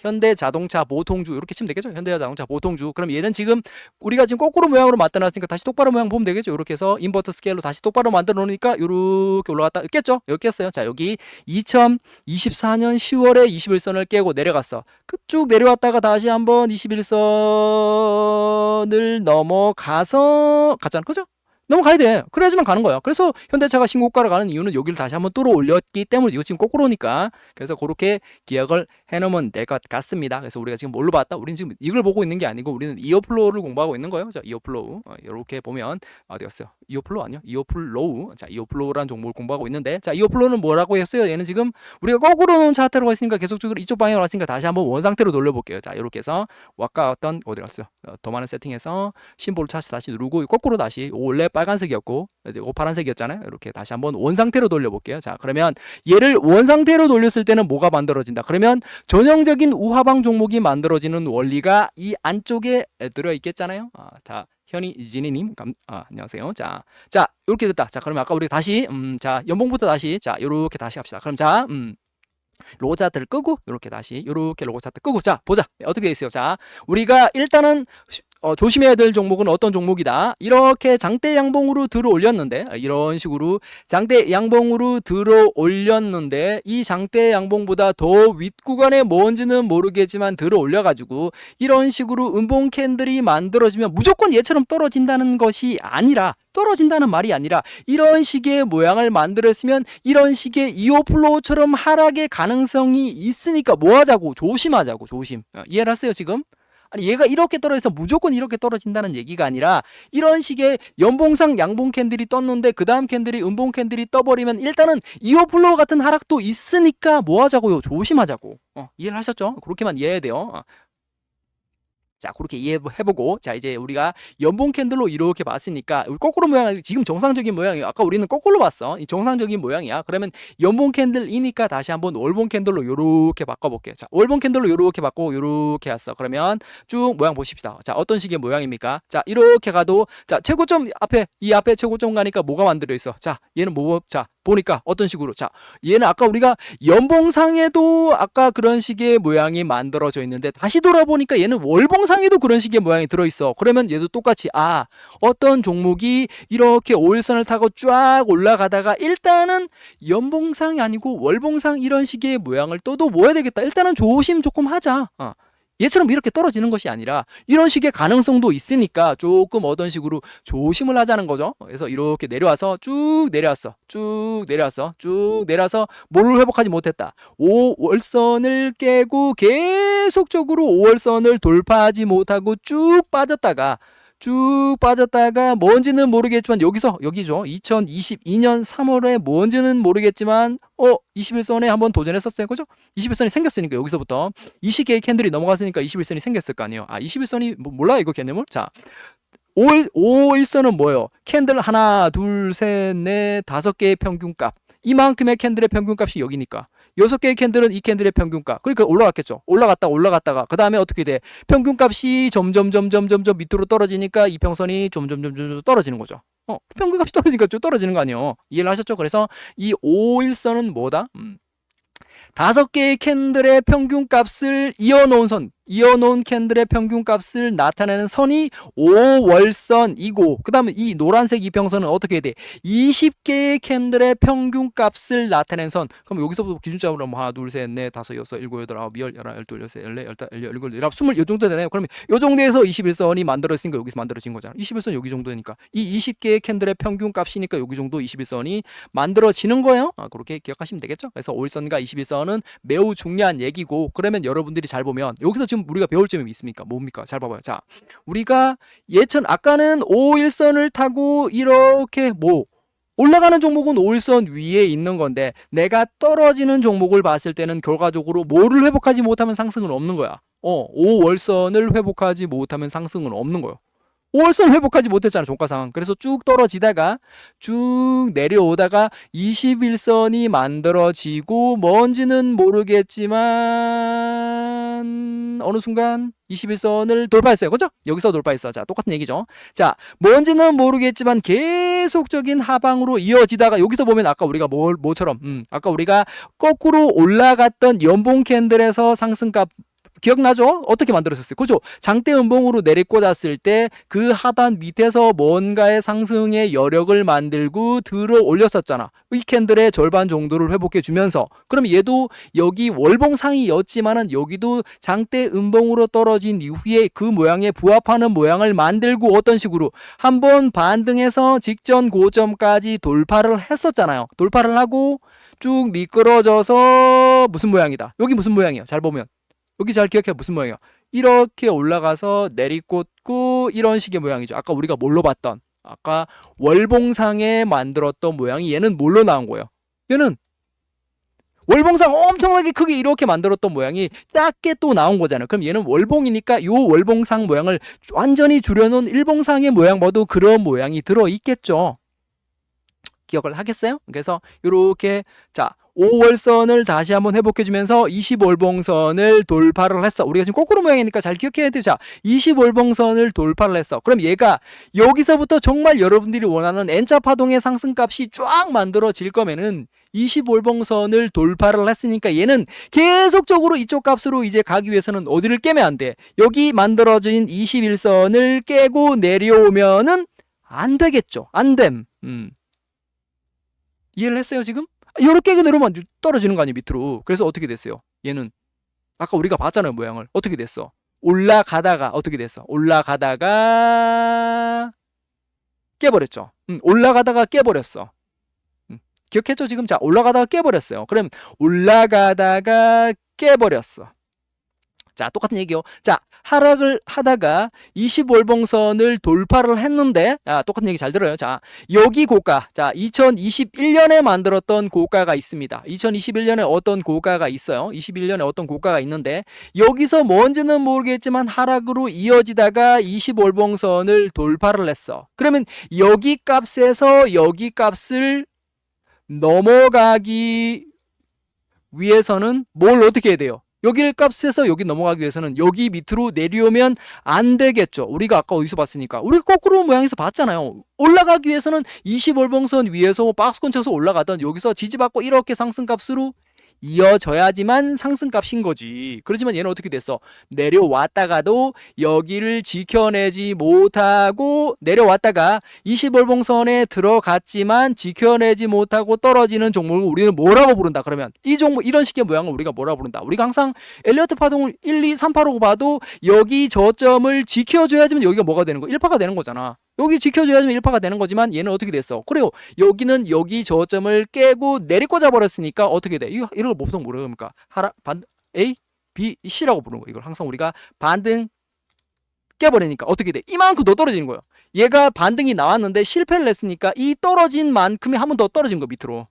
현대자동차 보통주 이렇게 치면 되겠죠? 현대자동차 보통주. 그럼 얘는 지금 우리가 지금 거꾸로 모양으로 만들어 놨으니까 다시 똑바로 모양 보면 되겠죠? 이렇게 해서 인버터 스케일로 다시 똑바로 만들어 놓으니까 요렇게 올라갔다. 깼죠? 여기 깼어요. 자, 여기 2024년 10월에 21선을 깨고 내려갔어. 쭉 내려왔다가 다시 한번 21선을 넘어가서 갔잖아. 그죠? 넘어가야 돼. 그래야지만 가는 거야. 그래서 현대차가 신고가를 가는 이유는 여기를 다시 한번 뚫어 올렸기 때문에 이거 지금 거꾸로니까. 그래서 그렇게 기억을 해놓으면 될 것 같습니다. 그래서 우리가 지금 뭘로 봤다? 우리는 지금 이걸 보고 있는 게 아니고 우리는 이어플로우를 공부하고 있는 거예요. 자, 이어플로우. 이렇게 보면 어디 갔어요? 이어플로우 아니요? 이어플로우. 자, 이어플로우라는 종목을 공부하고 있는데, 자, 이어플로우는 뭐라고 했어요? 얘는 지금 우리가 거꾸로 놓은 차트로 했으니까 계속적으로 이쪽 방향으로 왔으니까 다시 한번 원상태로 돌려볼게요. 자, 이렇게 해서 아까 어떤 어디 갔어요? 더 많은 세팅해서 심볼 차트 다시 누르고 거꾸로 다시 원래 빨간색이었고 이거 파란색이었잖아요. 이렇게 다시 한번 원상태로 돌려볼게요. 자, 그러면 얘를 원상태로 돌렸을 때는 뭐가 만들어진다? 그러면 전형적인 우하방 종목이 만들어지는 원리가 이 안쪽에 들어있겠잖아요. 자, 현이진이님, 안녕하세요. 자, 이렇게 됐다. 자, 그러면 아까 우리 다시, 자, 연봉부터 다시, 자, 요렇게 다시 합시다. 그럼 자, 로고 차트를 끄고 이렇게 다시 이렇게 로고 차트 끄고 자 보자 어떻게 돼 있어요. 자, 우리가 일단은 조심해야 될 종목은 어떤 종목이다. 이렇게 장대 양봉으로 들어 올렸는데 이런 식으로 장대 양봉으로 들어 올렸는데 이 장대 양봉보다 더 윗구간에 뭔지는 모르겠지만 들어 올려가지고 이런 식으로 음봉 캔들이 만들어지면 무조건 얘처럼 떨어진다는 것이 아니라 떨어진다는 말이 아니라 이런 식의 모양을 만들었으면 이런 식의 이오플로우처럼 하락의 가능성이 있으니까 뭐 하자고? 조심하자고. 조심. 이해를 하세요 지금? 아니 얘가 이렇게 떨어져서 무조건 이렇게 떨어진다는 얘기가 아니라 이런 식의 연봉상 양봉 캔들이 떴는데 그 다음 캔들이 음봉 캔들이 떠버리면 일단은 이어플로우 같은 하락도 있으니까 뭐 하자고요? 조심하자고. 이해를 하셨죠? 그렇게만 이해해야 돼요. 자, 그렇게 이해해보고, 자, 이제 우리가 연봉 캔들로 이렇게 봤으니까, 우리 거꾸로 모양, 지금 정상적인 모양이에요. 아까 우리는 거꾸로 봤어. 이 정상적인 모양이야. 그러면 연봉 캔들이니까 다시 한번 월봉 캔들로 요렇게 바꿔볼게요. 자, 월봉 캔들로 요렇게 바꾸고, 요렇게 왔어. 그러면 쭉 모양 보십시다. 자, 어떤 식의 모양입니까? 자, 이렇게 가도, 자, 최고점 앞에, 이 앞에 최고점 가니까 뭐가 만들어 있어? 자, 얘는 자, 보니까 어떤 식으로, 자, 얘는 아까 우리가 연봉상에도 아까 그런 식의 모양이 만들어져 있는데 다시 돌아보니까 얘는 월봉상에도 그런 식의 모양이 들어있어. 그러면 얘도 똑같이 어떤 종목이 이렇게 5일선을 타고 쫙 올라가다가 일단은 연봉상이 아니고 월봉상 이런 식의 모양을 떠도 뭐 해야 되겠다. 일단은 조심 조금 하자. 얘처럼 이렇게 떨어지는 것이 아니라 이런 식의 가능성도 있으니까 조금 어떤 식으로 조심을 하자는 거죠. 그래서 이렇게 내려와서 쭉 내려왔어. 쭉 내려와서 뭘로 회복하지 못했다. 5월선을 깨고 계속적으로 5월선을 돌파하지 못하고 쭉 빠졌다가 뭔지는 모르겠지만 여기죠. 2022년 3월에 뭔지는 모르겠지만 21선에 한번 도전했었어요. 그죠? 21선이 생겼으니까 여기서부터 이 시기에 캔들이 넘어갔으니까 21선이 생겼을 거 아니에요. 21선이 몰라 이거 개념을? 자, 5일선은 뭐예요? 캔들 하나, 둘, 셋, 넷, 5개의 평균값. 이만큼의 캔들의 평균값이 여기니까 여섯 개의 캔들은 이 캔들의 평균가. 그러니까 올라갔겠죠. 올라갔다가 그 다음에 어떻게 돼? 평균값이 점점 밑으로 떨어지니까 이평선이 점점 떨어지는 거죠. 평균값이 떨어지니까 좀 떨어지는 거 아니에요. 이해를 하셨죠? 그래서 이 5일선은 뭐다? 5개의 캔들의 평균값을 이어놓은 캔들의 평균값을 나타내는 선이 5월선이고, 그 다음에 이 노란색 이평선은 어떻게 돼? 20개의 캔들의 평균값을 나타내는 선. 그럼 여기서부터 기준점으로 하나, 둘, 셋, 넷, 다섯, 여섯, 일곱, 여덟, 아홉, 열, 열하나, 열둘, 열셋, 열넷, 열다, 열여덟, 열아홉, 스물, 요 정도 되나요? 그러면 요 정도에서 21선이 만들어졌으니까 여기서 만들어진 거잖아. 21선 여기 정도니까. 이 20개의 캔들의 평균값이니까 여기 정도 21선이 만들어지는 거예요. 그렇게 기억하시면 되겠죠? 그래서 5일선과 21선은 매우 중요한 얘기고, 그러면 여러분들이 잘 보면 여기서 지금 우리가 배울 점이 있습니까? 뭡니까? 잘 봐봐요. 자, 우리가 아까는 5일선을 타고 이렇게 올라가는 종목은 5일선 위에 있는 건데, 내가 떨어지는 종목을 봤을 때는 결과적으로 뭐를 회복하지 못하면 상승은 없는 거야. 5월선을 회복하지 못하면 상승은 없는 거예요. 5월선 회복하지 못했잖아, 종가상. 그래서 쭉 떨어지다가 쭉 내려오다가 21선이 만들어지고, 뭔지는 모르겠지만 어느 순간 21선을 돌파했어요. 그죠? 여기서 돌파했어. 자, 똑같은 얘기죠. 자, 뭔지는 모르겠지만 계속적인 하방으로 이어지다가, 여기서 보면 아까 우리가 아까 우리가 거꾸로 올라갔던 연봉 캔들에서 상승값 기억나죠? 어떻게 만들었었어요? 그죠? 장대 음봉으로 내리꽂았을 때 그 하단 밑에서 뭔가의 상승의 여력을 만들고 들어 올렸었잖아. 이 캔들의 절반 정도를 회복해 주면서. 그럼 얘도 여기 월봉상이었지만은 여기도 장대 음봉으로 떨어진 이후에 그 모양에 부합하는 모양을 만들고, 어떤 식으로 한번 반등해서 직전 고점까지 돌파를 했었잖아요. 돌파를 하고 쭉 미끄러져서 무슨 모양이다. 여기 무슨 모양이야? 잘 보면. 여기 잘 기억해. 무슨 모양이야? 이렇게 올라가서 내리꽂고 이런 식의 모양이죠. 아까 우리가 뭘로 봤던, 아까 월봉상에 만들었던 모양이 얘는 뭘로 나온 거예요? 얘는 월봉상 엄청나게 크게 이렇게 만들었던 모양이 작게 또 나온 거잖아요. 그럼 얘는 월봉이니까 이 월봉상 모양을 완전히 줄여놓은 일봉상의 모양 모두 그런 모양이 들어있겠죠. 기억을 하겠어요? 그래서 이렇게, 자, 5월선을 다시 한번 회복해주면서 20월봉선을 돌파를 했어. 우리가 지금 거꾸로 모양이니까 잘 기억해야 돼. 자, 20월봉선을 돌파를 했어. 그럼 얘가 여기서부터 정말 여러분들이 원하는 N자 파동의 상승값이 쫙 만들어질 거면은 20월봉선을 돌파를 했으니까 얘는 계속적으로 이쪽 값으로 이제 가기 위해서는 어디를 깨면 안 돼? 여기 만들어진 21선을 깨고 내려오면은 안 되겠죠. 안 됨. 이해를 했어요, 지금? 이렇게 내려오면 떨어지는 거 아니에요, 밑으로. 그래서 어떻게 됐어요? 얘는 아까 우리가 봤잖아요, 모양을. 어떻게 됐어? 올라가다가 어떻게 됐어? 올라가다가 깨버렸죠. 올라가다가 깨버렸어. 기억했죠, 지금? 자, 올라가다가 깨버렸어요. 그럼 올라가다가 깨버렸어. 자, 똑같은 얘기요. 자, 하락을 하다가 20월봉선을 돌파를 했는데, 똑같은 얘기 잘 들어요. 자, 여기 고가, 자, 2021년에 만들었던 고가가 있습니다. 2021년에 어떤 고가가 있어요. 21년에 어떤 고가가 있는데, 여기서 뭔지는 모르겠지만 하락으로 이어지다가 20월봉선을 돌파를 했어. 그러면 여기 값에서 여기 값을 넘어가기 위해서는 뭘 어떻게 해야 돼요? 여기 값에서 여기 넘어가기 위해서는 여기 밑으로 내려오면 안 되겠죠. 우리가 아까 어디서 봤으니까. 우리가 거꾸로 모양에서 봤잖아요. 올라가기 위해서는 20월봉선 위에서 박스권 쳐서 올라가던 여기서 지지받고 이렇게 상승값으로 이어져야지만 상승값인 거지. 그렇지만 얘는 어떻게 됐어? 내려왔다가도 여기를 지켜내지 못하고 내려왔다가 20월봉선에 들어갔지만 지켜내지 못하고 떨어지는 종목을 우리는 뭐라고 부른다? 그러면 이 종목, 이런 식의 모양을 우리가 뭐라고 부른다? 우리가 항상 엘리어트 파동을 1, 2, 3파라고 봐도 여기 저점을 지켜줘야지만 여기가 뭐가 되는 거? 1파가 되는 거잖아. 여기 지켜줘야지만 1파가 되는 거지만 얘는 어떻게 됐어? 그래요. 여기는 여기 저점을 깨고 내리꽂아 버렸으니까 어떻게 돼? 이런 걸 보통 뭐라고 합니까? A, B, C라고 부르는 거예요. 이걸 항상 우리가 반등 깨버리니까 어떻게 돼? 이만큼 더 떨어지는 거예요. 얘가 반등이 나왔는데 실패를 했으니까 이 떨어진 만큼이 한 번 더 떨어진 거 밑으로.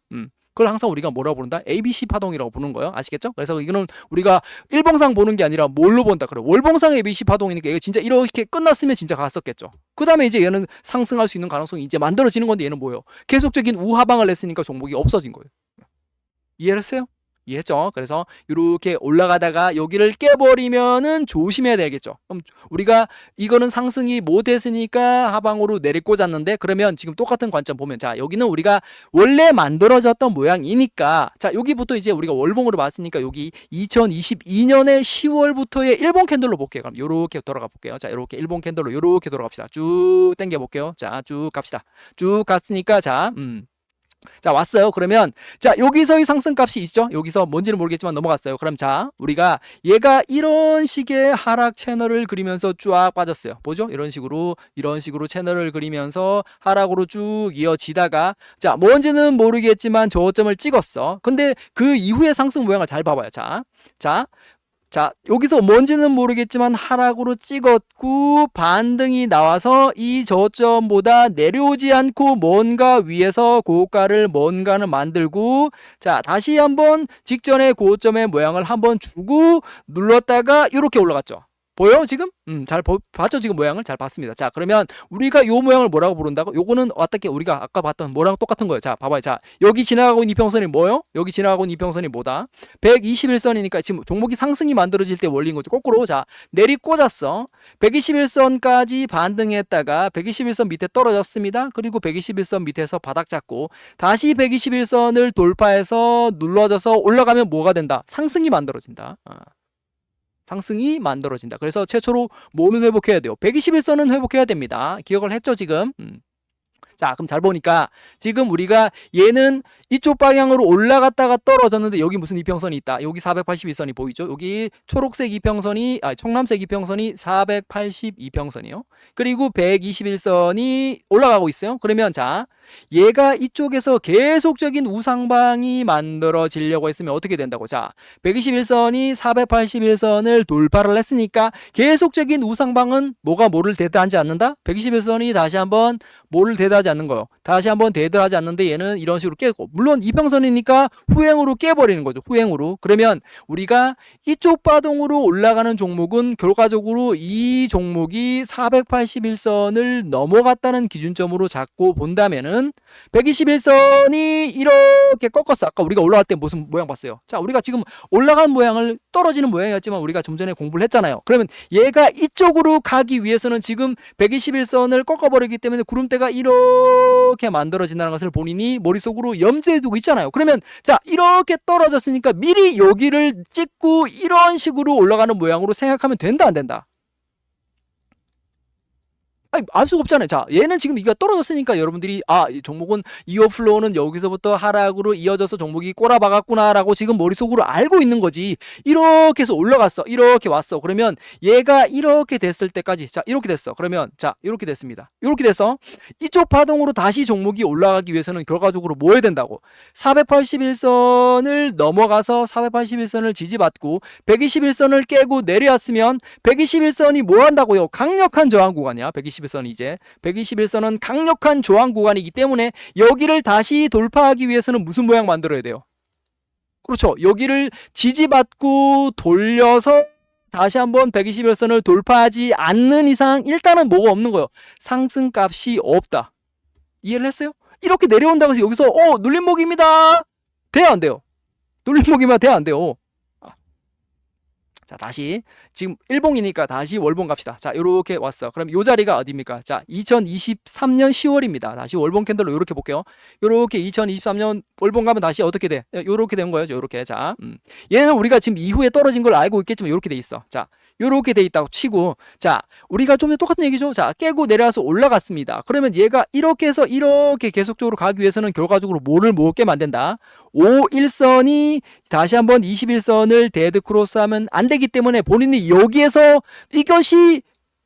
그걸 항상 우리가 뭐라고 부른다? ABC 파동이라고 부르는 거예요. 아시겠죠? 그래서 이거는 우리가 일봉상 보는 게 아니라 뭘로 본다? 그래. 월봉상 ABC 파동이니까 이거 진짜 이렇게 끝났으면 진짜 갔었겠죠. 그 다음에 이제 얘는 상승할 수 있는 가능성이 이제 만들어지는 건데 얘는 뭐예요? 계속적인 우하방을 냈으니까 종목이 없어진 거예요. 이해를 했어요? 이해했죠? 그래서 이렇게 올라가다가 여기를 깨버리면은 조심해야 되겠죠. 그럼 우리가 이거는 상승이 못했으니까 하방으로 내리꽂았는데, 그러면 지금 똑같은 관점 보면, 자, 여기는 우리가 원래 만들어졌던 모양이니까, 자, 여기부터 이제 우리가 월봉으로 봤으니까 여기 2022년의 10월부터의 일본 캔들로 볼게요. 그럼 요렇게 돌아가 볼게요. 자, 요렇게 일본 캔들로 요렇게 돌아갑시다. 쭉 당겨 볼게요. 자, 쭉 갑시다. 쭉 갔으니까, 자, 자, 왔어요. 그러면, 자, 여기서의 상승값이 있죠? 여기서 뭔지는 모르겠지만 넘어갔어요. 그럼, 자, 우리가 얘가 이런 식의 하락 채널을 그리면서 쫙 빠졌어요. 보죠? 이런 식으로 채널을 그리면서 하락으로 쭉 이어지다가, 자, 뭔지는 모르겠지만 저점을 찍었어. 근데 그 이후의 상승 모양을 잘 봐봐요. 자, 여기서 뭔지는 모르겠지만 하락으로 찍었고 반등이 나와서 이 저점보다 내려오지 않고 뭔가 위에서 고가를 뭔가는 만들고, 자, 다시 한번 직전의 고점의 모양을 한번 주고 눌렀다가 이렇게 올라갔죠. 보여요 지금? 잘 봤죠? 지금 모양을 잘 봤습니다. 자, 그러면 우리가 요 모양을 뭐라고 부른다고? 요거는 어떻게 우리가 아까 봤던 뭐랑 똑같은 거예요. 자, 봐봐요. 자, 여기 지나가고 있는 이평선이 뭐예요? 여기 지나가고 있는 이평선이 뭐다? 121선이니까 지금 종목이 상승이 만들어질 때 원리인 거죠. 거꾸로. 자, 내리꽂았어. 121선까지 반등했다가 121선 밑에 떨어졌습니다. 그리고 121선 밑에서 바닥 잡고 다시 121선을 돌파해서 눌러져서 올라가면 뭐가 된다? 상승이 만들어진다. 상승이 만들어진다. 그래서 최초로 뭐는 회복해야 돼요? 121선은 회복해야 됩니다. 기억을 했죠 지금? 자, 그럼 잘 보니까 지금 우리가 얘는 이쪽 방향으로 올라갔다가 떨어졌는데 여기 무슨 이평선이 있다. 여기 482선이 보이죠? 여기 초록색 이평선이, 청남색 이평선이 482평선이요. 그리고 121선이 올라가고 있어요. 그러면 자, 얘가 이쪽에서 계속적인 우상방이 만들어지려고 했으면 어떻게 된다고? 자, 121선이 481선을 돌파를 했으니까 계속적인 우상방은 뭐를 대드하지 않는다? 121선이 다시 한번 뭐를 대드하지 않는 거예요. 다시 한번 대드하지 않는데 얘는 이런 식으로 깨고, 물론 이평선이니까 후행으로 깨버리는 거죠. 후행으로. 그러면 우리가 이쪽 바동으로 올라가는 종목은 결과적으로 이 종목이 481선을 넘어갔다는 기준점으로 잡고 본다면은 121선이 이렇게 꺾었어. 아까 우리가 올라갈 때 무슨 모양 봤어요? 자, 우리가 지금 올라간 모양을 떨어지는 모양이었지만 우리가 좀 전에 공부를 했잖아요. 그러면 얘가 이쪽으로 가기 위해서는 지금 121선을 꺾어버리기 때문에 구름대가 이렇게 만들어진다는 것을 본인이 머릿속으로 염두에 두고 있잖아요. 그러면 자, 이렇게 떨어졌으니까 미리 여기를 찍고 이런 식으로 올라가는 모양으로 생각하면 된다, 안 된다? 아니, 알 수가 없잖아요. 자, 얘는 지금 이가 떨어졌으니까 여러분들이 이 종목은 이어플로우는 여기서부터 하락으로 이어져서 종목이 꼬라박았구나라고 지금 머릿속으로 알고 있는 거지. 이렇게 해서 올라갔어. 이렇게 왔어. 그러면 얘가 이렇게 됐을 때까지, 자, 이렇게 됐어. 그러면 자, 이렇게 됐습니다. 이렇게 돼서 이쪽 파동으로 다시 종목이 올라가기 위해서는 결과적으로 뭐 해야 된다고? 481선을 넘어가서 481선을 지지받고 121선을 깨고 내려왔으면 121선이 뭐 한다고요? 강력한 저항 구간이야. 121선은 강력한 저항 구간이기 때문에 여기를 다시 돌파하기 위해서는 무슨 모양 만들어야 돼요? 그렇죠. 여기를 지지받고 돌려서 다시 한번 121선을 돌파하지 않는 이상 일단은 뭐가 없는 거예요. 상승값이 없다. 이해를 했어요? 이렇게 내려온다고 해서 여기서 눌림목입니다. 돼야 안 돼요? 눌림목이면 돼야 안 돼요. 자, 다시 지금 일봉이니까 다시 월봉 갑시다. 자, 요렇게 왔어. 그럼 요 자리가 어디입니까? 자, 2023년 10월입니다. 다시 월봉 캔들로 요렇게 볼게요. 요렇게 2023년 월봉 가면 다시 어떻게 돼? 요렇게 된 거예요. 요렇게. 자, 얘는 우리가 지금 이후에 떨어진 걸 알고 있겠지만 요렇게 돼 있어. 자, 요렇게 돼 있다고 치고, 자, 우리가 좀 똑같은 얘기죠. 자, 깨고 내려와서 올라갔습니다. 그러면 얘가 이렇게 해서 이렇게 계속적으로 가기 위해서는 결과적으로 뭐를 못 깨면 안 된다? 51선이 다시 한번 21선을 데드 크로스하면 안 되기 때문에 본인이 여기에서 이것이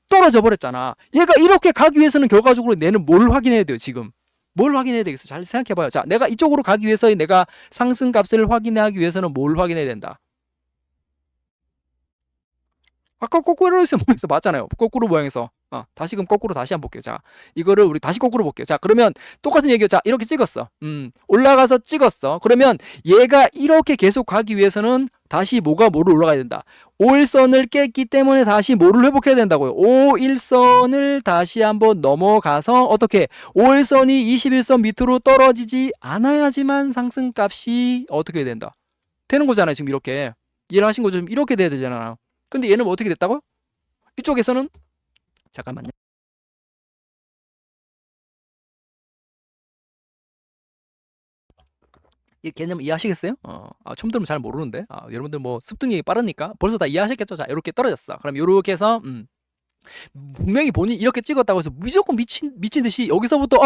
떨어져 버렸잖아. 얘가 이렇게 가기 위해서는 결과적으로 내는 뭘 확인해야 돼요, 지금? 뭘 확인해야 되겠어? 잘 생각해봐요. 자, 내가 이쪽으로 가기 위해서 내가 상승값을 확인하기 위해서는 뭘 확인해야 된다? 아까 거꾸로 모양에서 맞잖아요. 거꾸로 모양에서. 다시 그럼 거꾸로 다시 한번 볼게요. 자, 이거를 우리 다시 거꾸로 볼게요. 자, 그러면 똑같은 얘기요. 자, 이렇게 찍었어. 올라가서 찍었어. 그러면 얘가 이렇게 계속 가기 위해서는 다시 뭐를 올라가야 된다. 5일선을 깼기 때문에 다시 뭐를 회복해야 된다고요. 5일선을 다시 한번 넘어가서 어떻게 5일선이 21선 밑으로 떨어지지 않아야지만 상승값이 어떻게 된다. 되는 거잖아요. 지금 이렇게. 이해를 하신 거죠? 이렇게 돼야 되잖아요. 근데 얘는 어떻게 됐다고요? 이쪽에서는 잠깐만요. 이 개념 이해하시겠어요? 처음 들으면 잘 모르는데. 여러분들 뭐 습득력이 빠르니까 벌써 다 이해하셨겠죠? 자, 이렇게 떨어졌어. 그럼 이렇게 해서 분명히 본인이 이렇게 찍었다고 해서 무조건 미친 듯이 여기서부터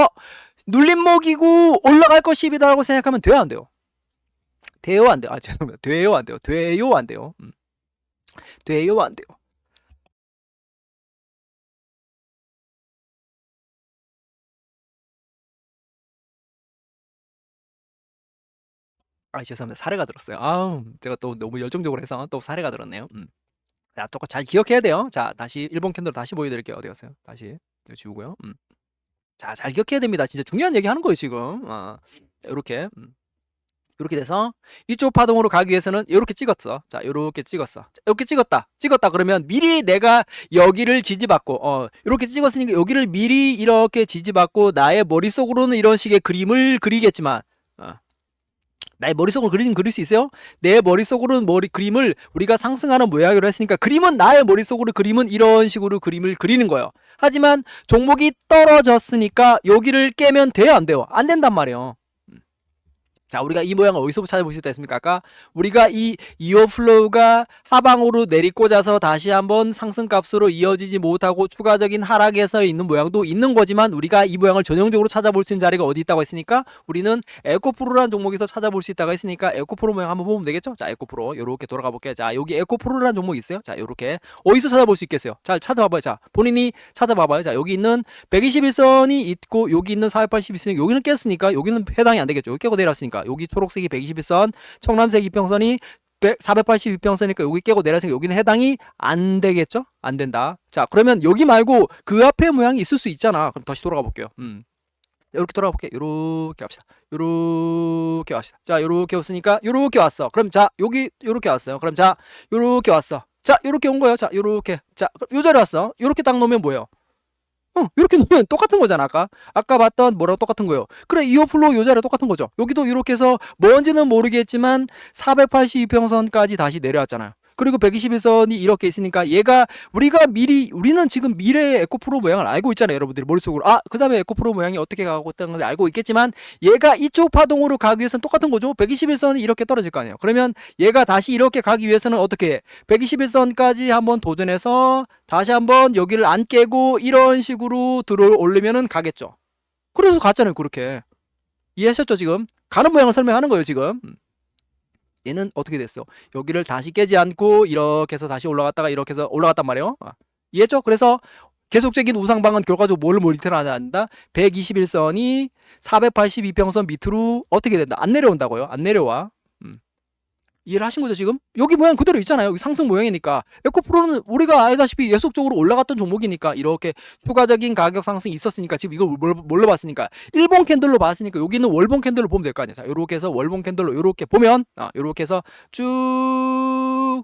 눌림목이고 올라갈 것이다라고 생각하면 돼요, 안 돼요? 돼요, 안 돼요? 죄송합니다. 돼요, 안 돼요? 돼요, 안 돼요? 돼요, 안 돼요? 죄송합니다. 사례가 들었어요. 제가 또 너무 열정적으로 해서 또 사례가 들었네요. 자, 똑같이 잘 기억해야 돼요. 자, 다시 1번 캔들 다시 보여드릴게요. 어디 갔어요? 다시 이거 지우고요. 자, 잘 기억해야 됩니다. 진짜 중요한 얘기 하는 거예요, 지금. 이렇게. 이렇게 돼서 이쪽 파동으로 가기 위해서는 이렇게 찍었어. 자, 이렇게 찍었어. 자, 이렇게 찍었다 그러면 미리 내가 여기를 지지받고 이렇게 찍었으니까 여기를 미리 이렇게 지지받고 나의 머릿속으로는 이런 식의 그림을 그리겠지만 나의 머릿속으로 그릴 수 있어요? 내 머릿속으로는 그림을 우리가 상승하는 모양으로 했으니까 그림은 나의 머릿속으로 그림은 이런 식으로 그림을 그리는 거예요. 하지만 종목이 떨어졌으니까 여기를 깨면 돼요, 안 돼요? 안 된단 말이에요. 자, 우리가 이 모양을 어디서 찾아볼 수 있다 했습니까? 아까 우리가 이 이어플로우가 하방으로 내리꽂아서 다시 한번 상승값으로 이어지지 못하고 추가적인 하락에서 있는 모양도 있는 거지만 우리가 이 모양을 전형적으로 찾아볼 수 있는 자리가 어디 있다고 했으니까 우리는 에코프로라는 종목에서 찾아볼 수 있다고 했으니까 에코프로 모양 한번 보면 되겠죠? 자, 에코프로 요렇게 돌아가 볼게요. 자, 여기 에코프로라는 종목이 있어요. 자, 요렇게 어디서 찾아볼 수 있겠어요? 잘 찾아봐봐요. 자, 본인이 찾아봐봐요. 자, 여기 있는 121선이 있고 여기 있는 482선이 여기는 깼으니까 여기는 해당이 안 되겠죠. 여기 깨고 내렸으니까 여기 초록색이 121선, 청남색 이평선이 482평선이니까 여기 깨고 내렸으니까 여기는 해당이 안 되겠죠? 안 된다. 자, 그러면 여기 말고 그 앞에 모양이 있을 수 있잖아. 그럼 다시 돌아가 볼게요. 이렇게 돌아가 볼게요. 이렇게 합시다. 이렇게 합시다. 자, 이렇게 왔으니까 이렇게 왔어. 그럼 자, 여기 이렇게 왔어요. 그럼 자, 이렇게 왔어. 자, 이렇게 온 거예요. 자, 이렇게. 자, 요 자리 왔어. 이렇게 딱 놓으면 뭐예요? 이렇게 놓으면 똑같은 거잖아. 아까 봤던 뭐랑 똑같은 거예요. 그래, 이어플로우 요 자리 똑같은 거죠. 여기도 이렇게 해서 뭔지는 모르겠지만 482평선까지 다시 내려왔잖아요. 그리고 121선이 이렇게 있으니까 얘가 우리는 지금 미래의 에코프로 모양을 알고 있잖아요. 여러분들이 머릿속으로. 그 다음에 에코프로 모양이 어떻게 가고 있다는 걸 알고 있겠지만 얘가 이쪽 파동으로 가기 위해서는 똑같은 거죠. 121선이 이렇게 떨어질 거 아니에요. 그러면 얘가 다시 이렇게 가기 위해서는 어떻게 해? 121선까지 한번 도전해서 다시 한번 여기를 안 깨고 이런 식으로 들어 올리면은 가겠죠. 그래서 갔잖아요. 그렇게. 이해하셨죠? 지금? 가는 모양을 설명하는 거예요. 지금. 얘는 어떻게 됐어? 여기를 다시 깨지 않고 이렇게 해서 다시 올라갔다가 이렇게 해서 올라갔단 말이에요. 이해했죠? 그래서 계속적인 우상방은 결과적으로 뭘 모니터를 한다? 121선이 482평선 밑으로 어떻게 된다? 안 내려온다고요? 안 내려와. 이해를 하신 거죠, 지금? 여기 모양 그대로 있잖아요. 여기 상승 모양이니까. 에코프로는 우리가 알다시피 예속적으로 올라갔던 종목이니까 이렇게 추가적인 가격 상승이 있었으니까 지금 이걸 뭘로 봤으니까 1번 캔들로 봤으니까 여기는 월봉 캔들로 보면 될 거 아니에요. 자, 요렇게 해서 월봉 캔들로 요렇게 보면 요렇게 해서 쭉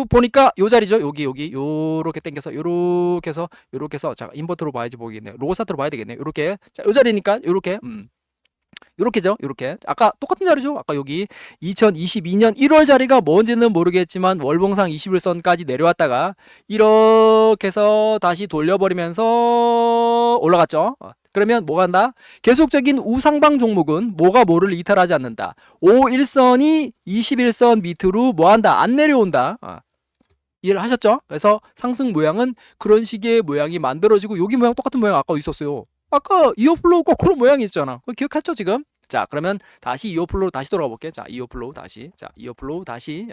보니까 요 자리죠. 여기 요렇게 당겨서 요렇게 해서 자, 인버터로 봐야지 보이겠네요. 로고사트로 봐야 되겠네요. 요렇게. 자, 요 자리니까 요렇게 요렇게죠. 요렇게. 아까 똑같은 자리죠. 아까 여기 2022년 1월 자리가 뭔지는 모르겠지만 월봉상 21선까지 내려왔다가 이렇게 해서 다시 돌려버리면서 올라갔죠. 그러면 뭐가 한다? 계속적인 우상방 종목은 뭐가 뭐를 이탈하지 않는다. 51선이 21선 밑으로 뭐한다? 안 내려온다. 이해를 하셨죠? 그래서 상승 모양은 그런 식의 모양이 만들어지고 여기 모양 똑같은 모양 아까 있었어요. 아까 이어플로우 거꾸로 모양이 있잖아. 그거 기억했죠 지금? 자, 그러면 다시 이어플로우 다시 돌아가 볼게. 자, 이어플로우 다시. 자, 이어플로우 다시.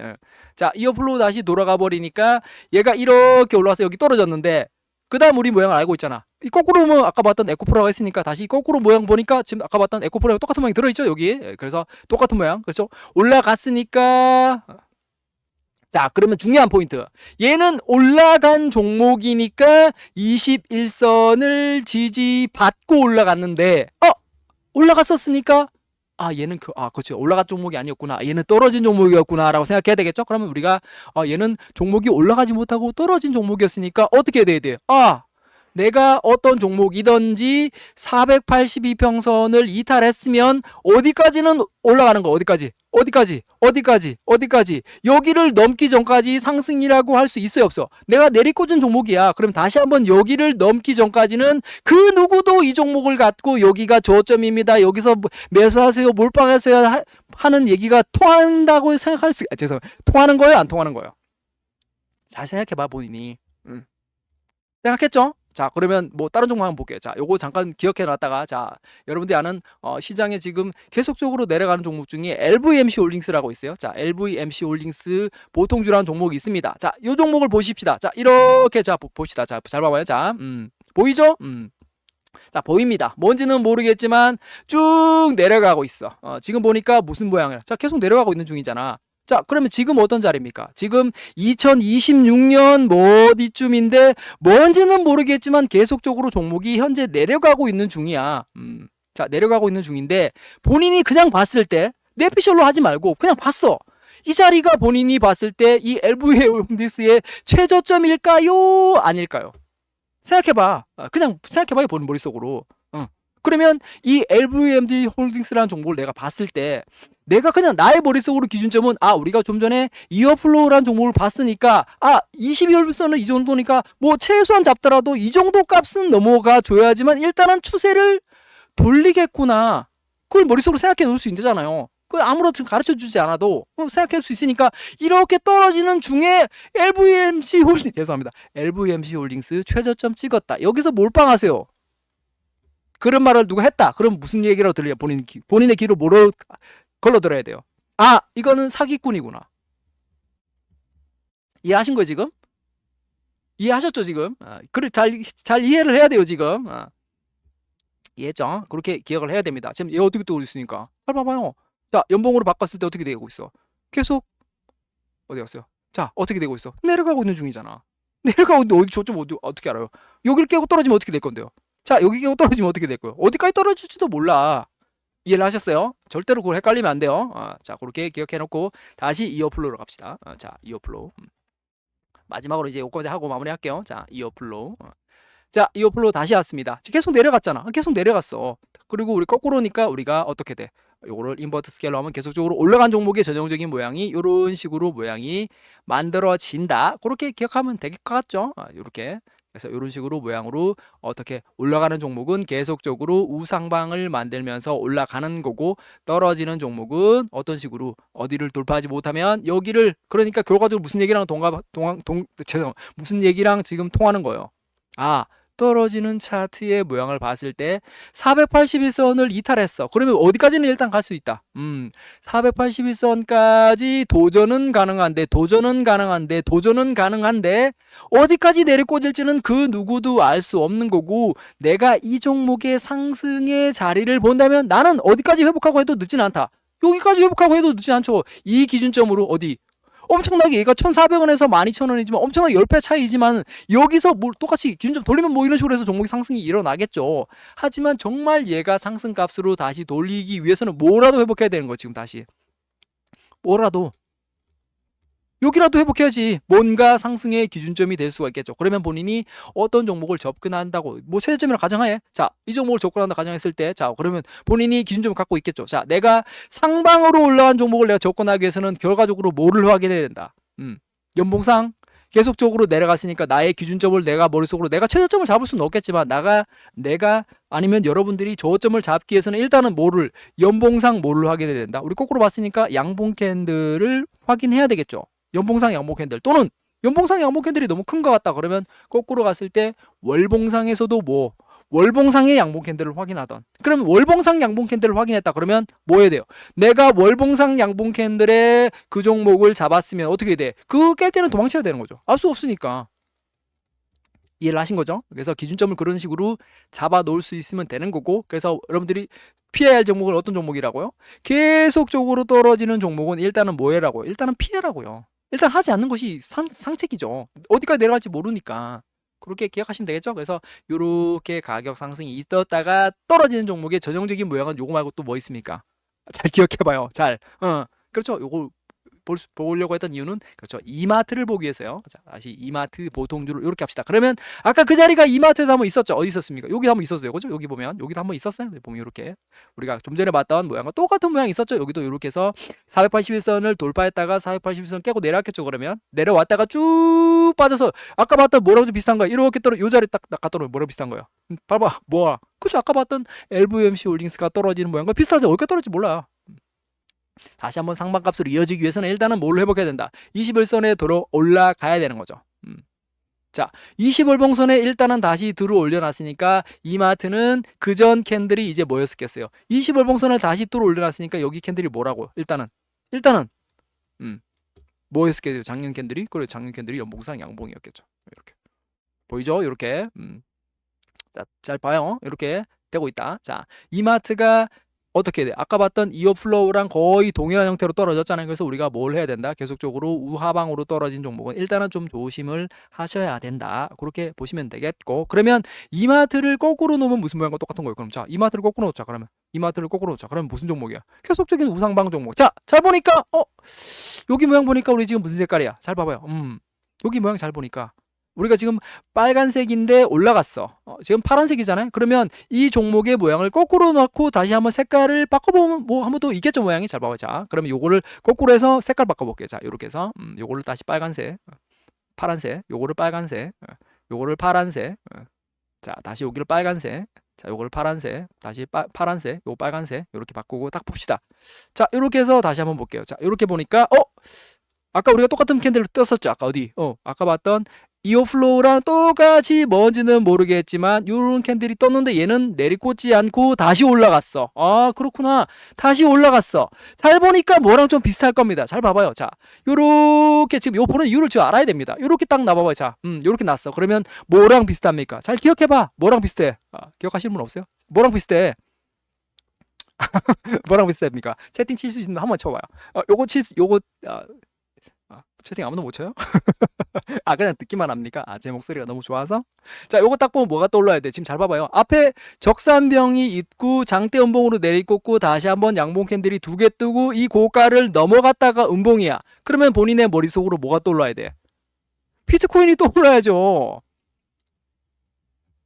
자, 이어플로우 다시 돌아가 버리니까 얘가 이렇게 올라와서 여기 떨어졌는데 그 다음 우리 모양을 알고 있잖아. 이 거꾸로 보면 아까 봤던 에코프로가 있으니까 다시 거꾸로 모양 보니까 지금 아까 봤던 에코프로랑 똑같은 모양이 들어있죠 여기. 그래서 똑같은 모양. 그렇죠? 올라갔으니까 자, 그러면 중요한 포인트. 얘는 올라간 종목이니까 21선을 지지받고 올라갔는데, 올라갔었으니까, 얘는 그렇죠. 올라간 종목이 아니었구나. 얘는 떨어진 종목이었구나. 라고 생각해야 되겠죠? 그러면 우리가, 얘는 종목이 올라가지 못하고 떨어진 종목이었으니까 어떻게 돼야 돼? 내가 어떤 종목이든지 482평선을 이탈했으면 어디까지는 올라가는 거? 어디까지? 어디까지 여기를 넘기 전까지 상승이라고 할 수 있어요 없어? 내가 내리꽂은 종목이야. 그럼 다시 한번 여기를 넘기 전까지는 그 누구도 이 종목을 갖고 여기가 저점입니다. 여기서 매수하세요, 몰빵하세요 하는 얘기가 통한다고 생각할 수, 죄송해요. 통하는 거예요, 안 통하는 거예요? 잘 생각해봐 본인이. 생각했죠? 자, 그러면 뭐 다른 종목 한번 볼게요. 자, 요거 잠깐 기억해 놨다가, 자, 여러분들이 아는 시장에 지금 계속적으로 내려가는 종목 중에 LVMC 홀딩스라고 있어요. 자, LVMC 홀딩스 보통주라는 종목이 있습니다. 자, 요 종목을 보십시다. 자, 이렇게 자 봅시다. 자, 잘 봐봐요. 자, 보이죠? 자, 보입니다. 뭔지는 모르겠지만 쭉 내려가고 있어. 지금 보니까 무슨 모양이야? 자, 계속 내려가고 있는 중이잖아. 자, 그러면 지금 어떤 자리입니까? 지금 2026년 뭐 어디쯤인데 뭔지는 모르겠지만 계속적으로 종목이 현재 내려가고 있는 중이야. 자, 내려가고 있는 중인데 본인이 그냥 봤을 때 뇌피셜로 하지 말고 그냥 봤어. 이 자리가 본인이 봤을 때 이 LVMH의 최저점일까요? 아닐까요? 생각해봐. 그냥 생각해봐요, 본인 머릿속으로. 그러면 이 LVMH 홀딩스라는 종목을 내가 봤을 때 내가 그냥 나의 머릿속으로 기준점은 우리가 좀 전에 이어플로우라는 종목을 봤으니까 22월선은 이 정도니까 뭐 최소한 잡더라도 이 정도 값은 넘어가 줘야지만 일단은 추세를 돌리겠구나. 그걸 머릿속으로 생각해 놓을 수 있잖아요. 그 아무렇지 가르쳐 주지 않아도 생각할 수 있으니까 이렇게 떨어지는 중에 LVMC 홀딩스 최저점 찍었다. 여기서 몰빵하세요. 그런 말을 누가 했다. 그럼 무슨 얘기라고 들려요? 본인의 귀로 뭐로 걸러 들어야 돼요? 이거는 사기꾼이구나. 이해하신 거예요, 지금? 이해하셨죠, 지금? 그래, 잘 이해를 해야 돼요, 지금. 이해했죠? 그렇게 기억을 해야 됩니다. 지금 얘 어떻게 떠오르 있으니까. 잘 봐봐요. 자, 연봉으로 바꿨을 때 어떻게 되고 있어? 계속, 어디 갔어요? 자, 어떻게 되고 있어? 내려가고 있는 중이잖아. 내려가고 있는데 저점 어떻게 알아요? 여기를 깨고 떨어지면 어떻게 될 건데요? 자, 여기 깨고 떨어지면 어떻게 될 거예요? 어디까지 떨어질지도 몰라. 이해를 하셨어요? 절대로 그걸 헷갈리면 안 돼요. 자, 그렇게 기억해 놓고 다시 이어플로우로 갑시다. 자, 이어플로우. 마지막으로 이제 요거까지 하고 마무리할게요. 자, 이어플로우. 자, 이어플로우 다시 왔습니다. 계속 내려갔잖아. 계속 내려갔어. 그리고 우리 거꾸로니까 우리가 어떻게 돼? 요거를 인버트 스케일로 하면 계속적으로 올라간 종목의 전형적인 모양이 이런 식으로 모양이 만들어진다. 그렇게 기억하면 될 것 같죠? 요렇게. 그래서 이런 식으로 모양으로 어떻게 올라가는 종목은 계속적으로 우상방을 만들면서 올라가는 거고, 떨어지는 종목은 어떤 식으로 어디를 돌파하지 못하면 여기를, 그러니까 결과적으로 무슨 얘기랑 무슨 얘기랑 지금 통하는 거예요. 떨어지는 차트의 모양을 봤을 때 481선을 이탈했어. 그러면 어디까지는 일단 갈 수 있다. 481선까지 도전은 가능한데 어디까지 내리꽂을지는 그 누구도 알 수 없는 거고, 내가 이 종목의 상승의 자리를 본다면 나는 어디까지 회복하고 해도 늦진 않다. 여기까지 회복하고 해도 늦지 않죠. 이 기준점으로 어디? 엄청나게 얘가 1,400원에서 12,000원이지만 엄청나게 10배 차이지만 여기서 뭘 똑같이 기준점 돌리면 뭐 이런 식으로 해서 종목이 상승이 일어나겠죠. 하지만 정말 얘가 상승값으로 다시 돌리기 위해서는 뭐라도 회복해야 되는 거, 지금 다시. 뭐라도. 여기라도 회복해야지 뭔가 상승의 기준점이 될 수가 있겠죠. 그러면 본인이 어떤 종목을 접근한다고, 뭐 최저점이라고 가정하에, 자, 이 종목을 접근한다 가정했을 때, 자, 그러면 본인이 기준점을 갖고 있겠죠. 자, 내가 상방으로 올라간 종목을 내가 접근하기 위해서는 결과적으로 뭐를 확인해야 된다. 연봉상 계속적으로 내려갔으니까 나의 기준점을 내가 머릿속으로, 내가 최저점을 잡을 수는 없겠지만 내가 아니면 여러분들이 저점을 잡기 위해서는 일단은 연봉상 뭐를 확인해야 된다. 우리 거꾸로 봤으니까 양봉 캔들을 확인해야 되겠죠. 연봉상 양봉 캔들, 또는 연봉상 양봉 캔들이 너무 큰 것 같다. 그러면 거꾸로 갔을 때 월봉상에서도 월봉상의 양봉 캔들을 확인하던, 그러면 월봉상 양봉 캔들을 확인했다. 그러면 뭐 해야 돼요? 내가 월봉상 양봉 캔들의 그 종목을 잡았으면 어떻게 돼? 그거 깰 때는 도망쳐야 되는 거죠. 알 수 없으니까. 이해를 하신 거죠? 그래서 기준점을 그런 식으로 잡아 놓을 수 있으면 되는 거고, 그래서 여러분들이 피해야 할 종목은 어떤 종목이라고요? 계속적으로 떨어지는 종목은 일단은 뭐 해라고요? 일단은 피해라고요. 일단 하지 않는 것이 상책이죠. 어디까지 내려갈지 모르니까. 그렇게 기억하시면 되겠죠? 그래서 이렇게 가격 상승이 있었다가 떨어지는 종목의 전형적인 모양은 요거 말고 또 뭐 있습니까? 잘 기억해봐요. 잘. 그렇죠. 요거 보려고 했던 이유는 그렇죠. 이마트를 보기 위해서요. 자, 다시 이마트 보통주를 이렇게 합시다. 그러면 아까 그 자리가 이마트에도 한번 있었죠. 어디 있었습니까? 여기 한번 있었어요. 그죠? 여기 보면 여기도 한번 있었어요. 보면 이렇게 우리가 좀 전에 봤던 모양과 똑같은 모양이 있었죠. 여기도 이렇게 해서 481선을 돌파했다가 481선 깨고 내려왔겠죠. 그러면 내려왔다가 쭉 빠져서 아까 봤던 뭐랑 좀 비슷한 거야. 이렇게 떨어 요 자리 딱 갔더니 뭐랑 비슷한 거야. 봐봐. 뭐야? 그죠? 아까 봤던 LVMC 홀딩스가 떨어지는 모양과 비슷하죠. 어디가 떨어질지 몰라. 다시 한번 상반값으로 이어지기 위해서는 일단은 뭘로 회복해야 된다. 21선에 들어 올라가야 되는 거죠. 자, 20월봉선에 일단은 다시 들어 올려놨으니까 이마트는 그전 캔들이 이제 뭐였겠어요? 20월봉선을 다시 들어 올려놨으니까 여기 캔들이 뭐라고? 일단은 뭐였겠어요? 작년 캔들이? 그래, 작년 캔들이 연봉상 양봉이었겠죠. 이렇게 보이죠? 이렇게 자, 잘 봐요. 이렇게 되고 있다. 자, 이마트가 어떻게 돼? 아까 봤던 이어플로우랑 거의 동일한 형태로 떨어졌잖아요. 그래서 우리가 뭘 해야 된다? 계속적으로 우하방으로 떨어진 종목은 일단은 좀 조심을 하셔야 된다. 그렇게 보시면 되겠고. 그러면 이마트를 거꾸로 놓으면 무슨 모양과 똑같은 거예요? 그럼 자, 이마트를 거꾸로 놓자. 그러면 이마트를 거꾸로 놓자. 그러면 무슨 종목이야? 계속적인 우상방 종목. 자, 잘 보니까 여기 모양 보니까 우리 지금 무슨 색깔이야? 잘 봐봐요. 여기 모양 잘 보니까 우리가 지금 빨간색인데 올라갔어. 지금 파란색이잖아요. 그러면 이 종목의 모양을 거꾸로 놓고 다시 한번 색깔을 바꿔보면 뭐 한번 더 있겠죠, 모양이. 잘 봐봐. 자, 그러면 요거를 거꾸로 해서 색깔 바꿔볼게요. 자, 요렇게 해서 요거를 다시 빨간색, 파란색, 요거를 빨간색, 요거를 파란색. 자, 다시 여기를 빨간색. 자, 요거를 파란색, 다시 파란색, 요거 빨간색 요렇게 바꾸고 딱 봅시다. 자, 요렇게 해서 다시 한번 볼게요. 자, 요렇게 보니까 아까 우리가 똑같은 캔들을 떴었죠. 아까 어디? 아까 봤던 이어플로우랑 똑같이 뭔지는 모르겠지만 요런 캔들이 떴는데 얘는 내리꽂지 않고 다시 올라갔어. 아, 그렇구나. 다시 올라갔어. 잘 보니까 뭐랑 좀 비슷할 겁니다. 잘 봐봐요. 자, 요렇게 지금 요 보는 이유를 지금 알아야 됩니다. 요렇게 딱 놔봐봐요. 자, 요렇게 놨어. 그러면 뭐랑 비슷합니까? 잘 기억해봐. 뭐랑 비슷해? 기억하시는 분 없어요? 뭐랑 비슷해? 뭐랑 비슷합니까? 채팅 칠 수 있으면 한번 쳐봐요. 요거 채팅 아무도 못 쳐요? 그냥 듣기만 합니까? 제 목소리가 너무 좋아서? 자, 요거 딱 보면 뭐가 떠올라야 돼? 지금 잘 봐봐요. 앞에 적산병이 있고 장대 음봉으로 내리꽂고 다시 한번 양봉 캔들이 두 개 뜨고 이 고가를 넘어갔다가 음봉이야. 그러면 본인의 머릿속으로 뭐가 떠올라야 돼? 비트코인이 떠올라야죠.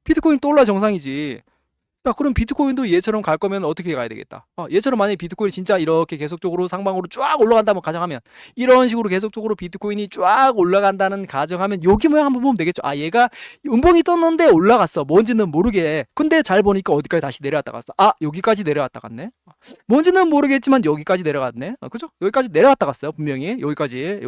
비트코인 떠올라 정상이지. 자, 그럼 비트코인도 얘처럼 갈 거면 어떻게 가야 되겠다? 얘처럼 만약에 비트코인이 진짜 이렇게 계속적으로 상방으로 쫙 올라간다면 가정하면 이런 식으로 계속적으로 비트코인이 쫙 올라간다는 가정하면 여기 모양 한번 보면 되겠죠. 얘가 음봉이 떴는데 올라갔어. 뭔지는 모르게. 근데 잘 보니까 어디까지 다시 내려왔다 갔어. 여기까지 내려왔다 갔네. 뭔지는 모르겠지만 여기까지 내려갔네. 그죠? 여기까지 내려왔다 갔어요. 분명히. 여기까지.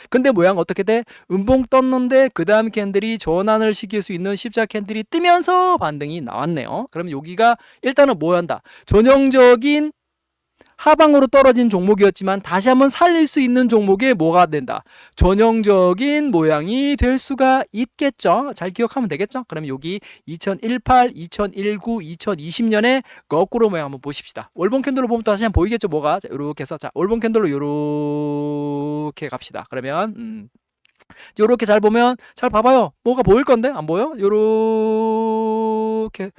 근데 모양 어떻게 돼? 음봉 떴는데 그 다음 캔들이 전환을 시킬 수 있는 십자 캔들이 뜨면서 반등이 나왔네요. 그러면 여기가 일단은 뭐 한다? 전형적인 하방으로 떨어진 종목이었지만 다시 한번 살릴 수 있는 종목에 뭐가 된다? 전형적인 모양이 될 수가 있겠죠. 잘 기억하면 되겠죠. 그러면 여기 2018, 2019, 2020년에 거꾸로 모양 한번 보십시다. 월봉 캔들로 보면 다시 한번 보이겠죠. 뭐가? 자, 이렇게 해서 월봉 캔들로 이렇게 갑시다. 그러면 요렇게 잘 보면 잘 봐봐요. 뭐가 보일 건데 안 보여? 요렇게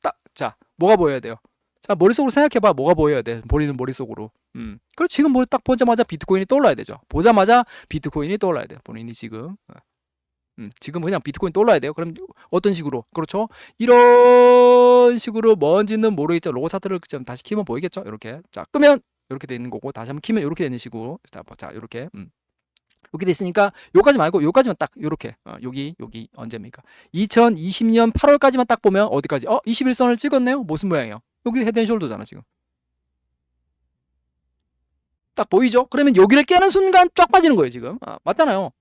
딱. 자, 뭐가 보여야 돼요? 자, 머릿속으로 생각해봐. 뭐가 보여야 돼? 본인은 머릿속으로. 그리고 지금 뭐 딱 보자마자 비트코인이 떠올라야 되죠. 보자마자 비트코인이 떠올라야 돼요. 본인이 지금. 지금 그냥 비트코인 떠올라야 돼요. 그럼 어떤 식으로? 그렇죠? 이런 식으로 뭔지는 모르겠죠. 로고 차트를 좀 다시 키면 보이겠죠? 이렇게. 자, 끄면 이렇게 되는 거고 다시 한번 키면 이렇게 되는 식으로. 자, 이렇게. 이렇게 됐으니까 요까지 말고 요까지만 딱 요렇게 여기 언제입니까? 2020년 8월까지만 딱 보면 어디까지? 21선을 찍었네요. 무슨 모양이에요? 여기 헤드앤숄더잖아 지금. 딱 보이죠? 그러면 여기를 깨는 순간 쫙 빠지는 거예요 지금. 맞잖아요.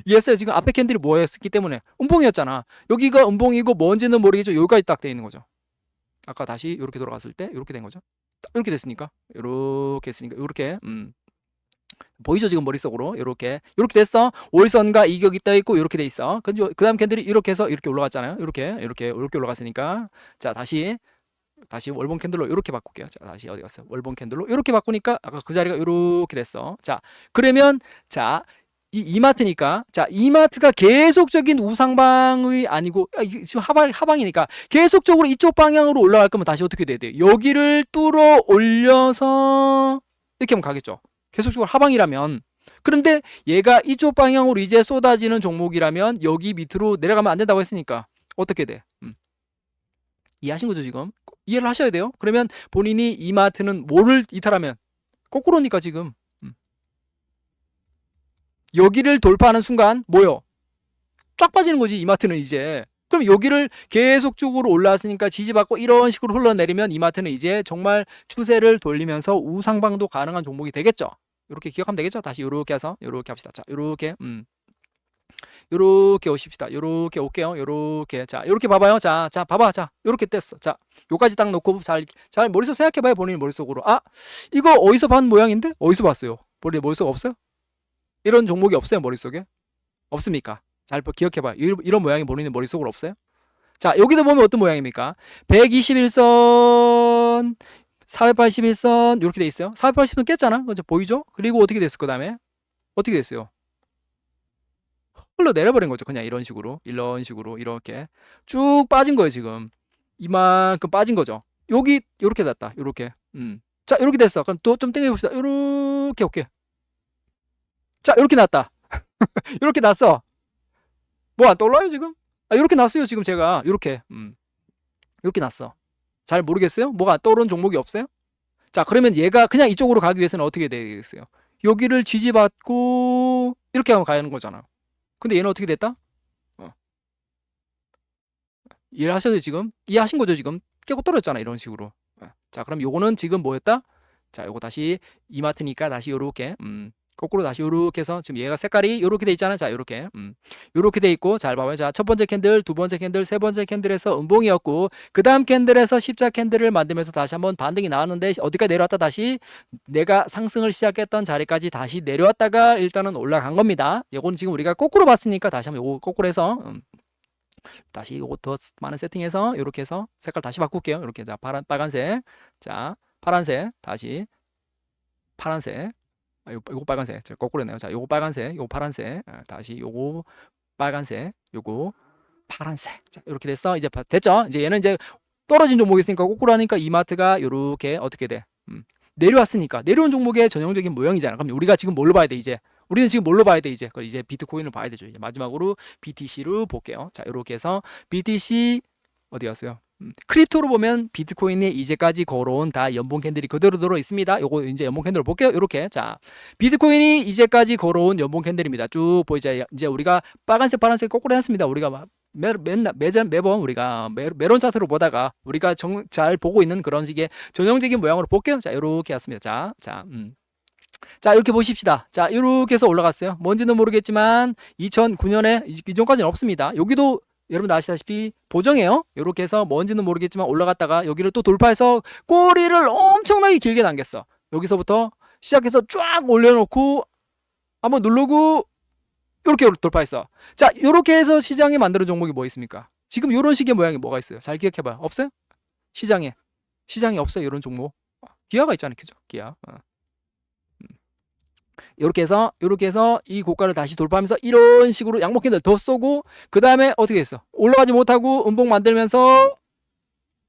이해했어요? 지금 앞에 캔들이 뭐였기 때문에 음봉이었잖아. 여기가 음봉이고 뭔지는 모르겠죠. 여기까지 딱 돼 있는 거죠. 아까 다시 이렇게 돌아갔을 때 이렇게 된 거죠. 딱 이렇게 됐으니까 이렇게 했으니까 이렇게 보이죠 지금 머릿속으로 이렇게 됐어. 월선과 이격이 떠 있고 이렇게 돼 있어. 그 다음 캔들이 이렇게 해서 이렇게 올라갔잖아요. 이렇게 올라갔으니까 자 다시 월봉 캔들로 이렇게 바꿀게요. 자 다시 어디 갔어요? 월봉 캔들로 이렇게 바꾸니까 아까 그 자리가 이렇게 됐어. 자 그러면 자 이마트니까 자 이마트가 계속적인 우상방이 아니고 지금 하방이니까 계속적으로 이쪽 방향으로 올라갈 거면 다시 어떻게 돼야 돼요? 여기를 뚫어 올려서 이렇게 하면 가겠죠. 계속적으로 하방이라면. 그런데 얘가 이쪽 방향으로 이제 쏟아지는 종목이라면 여기 밑으로 내려가면 안 된다고 했으니까 어떻게 돼? 이해하신 거죠 지금? 이해를 하셔야 돼요. 그러면 본인이 이마트는 뭐를 이탈하면 거꾸로니까 지금 여기를 돌파하는 순간 뭐요? 쫙 빠지는 거지 이마트는 이제. 그럼 여기를 계속적으로 올라왔으니까 지지받고 이런 식으로 흘러내리면 이마트는 이제 정말 추세를 돌리면서 우상방도 가능한 종목이 되겠죠. 이렇게 기억하면 되겠죠. 다시 이렇게 해서 이렇게 합시다. 자, 이렇게 요렇게 오십시다. 요렇게 올게요. 요렇게. 자, 요렇게 봐봐요. 자, 봐봐. 자, 요렇게 뗐어. 자, 요까지 딱 놓고 잘 머릿속 생각해봐요. 본인 머릿속으로. 아, 이거 어디서 본 모양인데? 어디서 봤어요? 본인 머릿속 없어요? 이런 종목이 없어요, 머릿속에? 없습니까? 잘 기억해봐요. 이런 모양이 본인의 머릿속으로 없어요? 자, 여기도 보면 어떤 모양입니까? 121선, 481선, 이렇게 돼 있어요. 480선 깼잖아. 그죠? 보이죠? 그리고 어떻게 됐을 그 다음에? 어떻게 됐어요? 흘러내려버린 거죠. 그냥 이런 식으로. 이렇게. 쭉 빠진 거예요, 지금. 이만큼 빠진 거죠. 여기, 요렇게 됐다. 요렇게. 자, 요렇게 됐어. 그럼 또 좀 땡겨봅시다. 요렇게, 오케이. 자, 요렇게 났다. 요렇게 났어. 뭐 안 떠올라요, 지금? 아, 요렇게 났어요, 지금 제가. 요렇게. 요렇게 났어. 잘 모르겠어요? 뭐가 떠오르는 종목이 없어요? 자, 그러면 얘가 그냥 이쪽으로 가기 위해서는 어떻게 되겠어요? 여기를 지지받고 이렇게 하면 가는 거잖아. 근데 얘는 어떻게 됐다? 이해하셔도 지금? 이해하신 거죠, 지금? 깨고 떨어졌잖아, 이런 식으로. 자, 그럼 요거는 지금 뭐였다? 자, 요거 다시 이마트니까 다시 요렇게 거꾸로 다시 요렇게 해서 지금 얘가 색깔이 요렇게 돼 있잖아요. 자, 요렇게 요렇게 돼 있고 잘 봐봐요. 자, 첫 번째 캔들, 두 번째 캔들, 세 번째 캔들에서 음봉이었고 그 다음 캔들에서 십자 캔들을 만들면서 다시 한번 반등이 나왔는데 어디까지 내려왔다 다시 내가 상승을 시작했던 자리까지 다시 내려왔다가 일단은 올라간 겁니다. 요건 지금 우리가 거꾸로 봤으니까 다시 한번 요거 거꾸로 해서 다시 요거 더 많은 세팅해서 이렇게 해서 색깔 다시 바꿀게요. 이렇게 자 빨간색, 자 파란색, 다시 파란색, 요거 빨간색, 자 거꾸로 했네요. 자 요거 빨간색, 요거 파란색, 다시 요거 빨간색, 요거 파란색. 자 이렇게 됐어. 이제 됐죠? 이제 얘는 이제 떨어진 종목이 있으니까 거꾸로 하니까 이마트가 요렇게 어떻게 돼? 내려왔으니까 내려온 종목의 전형적인 모형이잖아. 그럼 우리가 지금 뭘로 봐야 돼 이제? 우리는 지금 뭘로 봐야 돼 이제? 그걸 이제 비트코인을 봐야 되죠. 이제 마지막으로 BTC로 볼게요. 자 이렇게 해서 BTC 어디 갔어요? 크립토로 보면 비트코인이 이제까지 걸어온 다 연봉 캔들이 그대로 들어 있습니다. 요거 이제 연봉 캔들을 볼게요. 이렇게 자 비트코인이 이제까지 걸어온 연봉 캔들입니다. 쭉 보이자 이제 우리가 빨간색 파란색 거꾸로 해놨습니다. 우리가 매번 우리가 메론 차트로 보다가 우리가 잘 보고 있는 그런 식의 전형적인 모양으로 볼게요. 자 이렇게 왔습니다. 자 이렇게 보십시다. 자 이렇게 해서 올라갔어요. 뭔지는 모르겠지만 2009년에 이전까지는 없습니다. 여기도 여러분 아시다시피 보정이에요. 이렇게 해서 뭔지는 모르겠지만 올라갔다가 여기를 또 돌파해서 꼬리를 엄청나게 길게 당겼어. 여기서부터 시작해서 쫙 올려놓고 한번 누르고 이렇게 돌파했어. 자 이렇게 해서 시장에 만드는 종목이 뭐 있습니까? 지금 이런 식의 모양이 뭐가 있어요? 잘 기억해봐요. 없어요? 시장에 없어요. 이런 종목. 기아가 있잖아요. 그죠? 기아. 이렇게 해서 이 고가를 다시 돌파하면서 이런 식으로 양목 캔들 더 쏘고 그 다음에 어떻게 했어? 올라가지 못하고 음봉 만들면서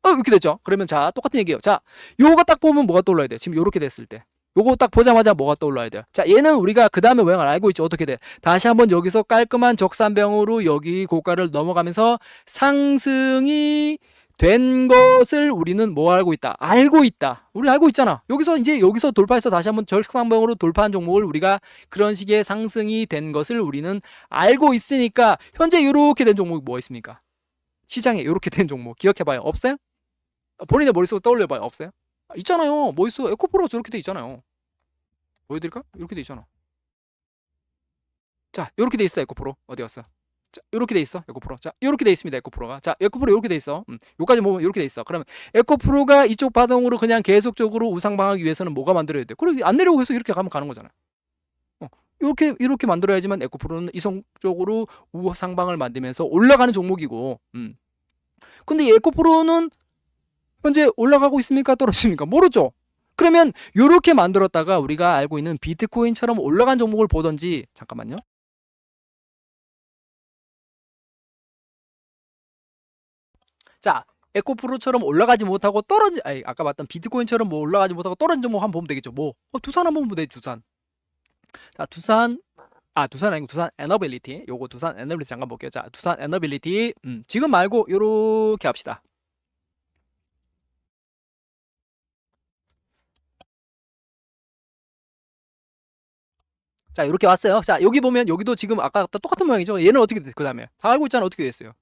이렇게 됐죠. 그러면 자 똑같은 얘기예요. 자 요거 딱 보면 뭐가 떠올라야 돼? 지금 요렇게 됐을 때 요거 딱 보자마자 뭐가 떠올라야 돼요? 자 얘는 우리가 그 다음에 모양을 알고 있죠. 어떻게 돼? 다시 한번 여기서 깔끔한 적산병으로 여기 고가를 넘어가면서 상승이 된 것을 우리는 뭐 알고 있다? 알고 있다. 우리 알고 있잖아. 여기서 돌파해서 다시 한번 적산병으로 돌파한 종목을 우리가 그런 식의 상승이 된 것을 우리는 알고 있으니까 현재 이렇게 된 종목이 뭐가 있습니까? 시장에 이렇게 된 종목 기억해봐요. 없어요? 본인의 머릿속에 떠올려봐요. 없어요? 있잖아요. 뭐 있어? 에코프로가 저렇게 돼 있잖아요. 보여드릴까? 이렇게 돼 있잖아. 자, 이렇게 돼 있어. 에코프로. 어디 갔어? 자, 이렇게 돼 있어. 에코프로. 자, 이렇게 돼 있습니다. 에코프로가. 자, 에코프로 이렇게 돼 있어. 요까지 보면 이렇게 돼 있어. 그러면 에코프로가 이쪽 바닥으로 그냥 계속적으로 우상방하기 위해서는 뭐가 만들어야 돼? 그리고 안 내려오고 계속 이렇게 가면 가는 거잖아. 이렇게 만들어야지만 에코프로는 이성적으로 우상방을 만들면서 올라가는 종목이고. 근데 이 에코프로는 현재 올라가고 있습니까? 떨어집니까? 모르죠. 그러면 이렇게 만들었다가 우리가 알고 있는 비트코인처럼 올라간 종목을 보던지 잠깐만요. 자, 에코프로처럼 올라가지 못하고 아까 봤던 비트코인처럼 뭐 올라가지 못하고 떨어진 종목 한번 보면 되겠죠. 뭐 두산 한번 보면 돼. 두산. 자, 두산 아니고 두산 에너빌리티. 요거 두산 에너빌리티 잠깐 볼게요. 자, 두산 에너빌리티. 지금 말고 요렇게 합시다. 자, 이렇게 왔어요. 자, 여기 보면 여기도 지금 아까 똑같은 모양이죠. 얘는 어떻게 됐? 그다음에 다 알고 있잖아. 어떻게 됐어요?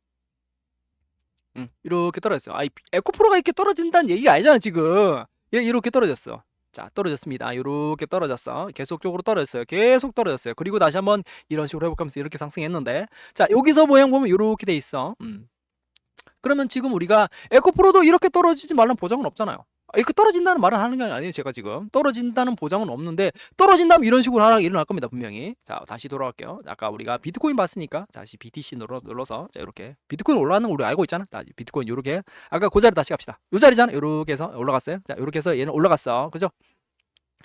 이렇게 떨어졌어요. 에코프로가 이렇게 떨어진다는 얘기가 아니잖아, 지금. 얘 이렇게 떨어졌어. 자, 떨어졌습니다. 이렇게 떨어졌어. 계속적으로 떨어졌어요. 계속 떨어졌어요. 그리고 다시 한번 이런 식으로 회복하면서 이렇게 상승했는데, 자, 여기서 모양 보면 이렇게 돼 있어. 그러면 지금 우리가 에코프로도 이렇게 떨어지지 말라는 보장은 없잖아요. 이렇게 떨어진다는 말을 하는 게 아니에요. 제가 지금 떨어진다는 보장은 없는데, 떨어진다면 이런 식으로 하락이 일어날 겁니다, 분명히. 자, 다시 돌아갈게요. 아까 우리가 비트코인 봤으니까 다시 BTC 눌러서, 자, 이렇게 비트코인 올라가는 거 우리 알고 있잖아. 자, 비트코인 이렇게 아까 그 자리 다시 갑시다. 이 자리잖아. 이렇게 해서 올라갔어요. 자, 이렇게 해서 얘는 올라갔어. 그죠?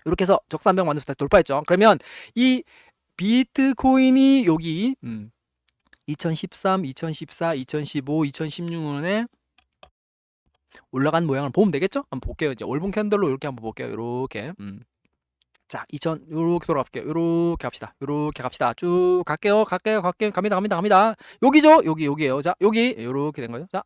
이렇게 해서 적산병 만들어서 다시 돌파했죠. 그러면 이 비트코인이 여기 2013, 2014, 2015, 2016년에 올라간 모양을 보면 되겠죠? 한번 볼게요. 이제 월봉 캔들로 이렇게 한번 볼게요. 이렇게. 자, 이렇게 돌아갈게요. 이렇게 합시다. 이렇게 갑시다. 쭉 갈게요. 갑니다. 여기죠? 여기에요. 자, 여기 이렇게 된 거죠. 자,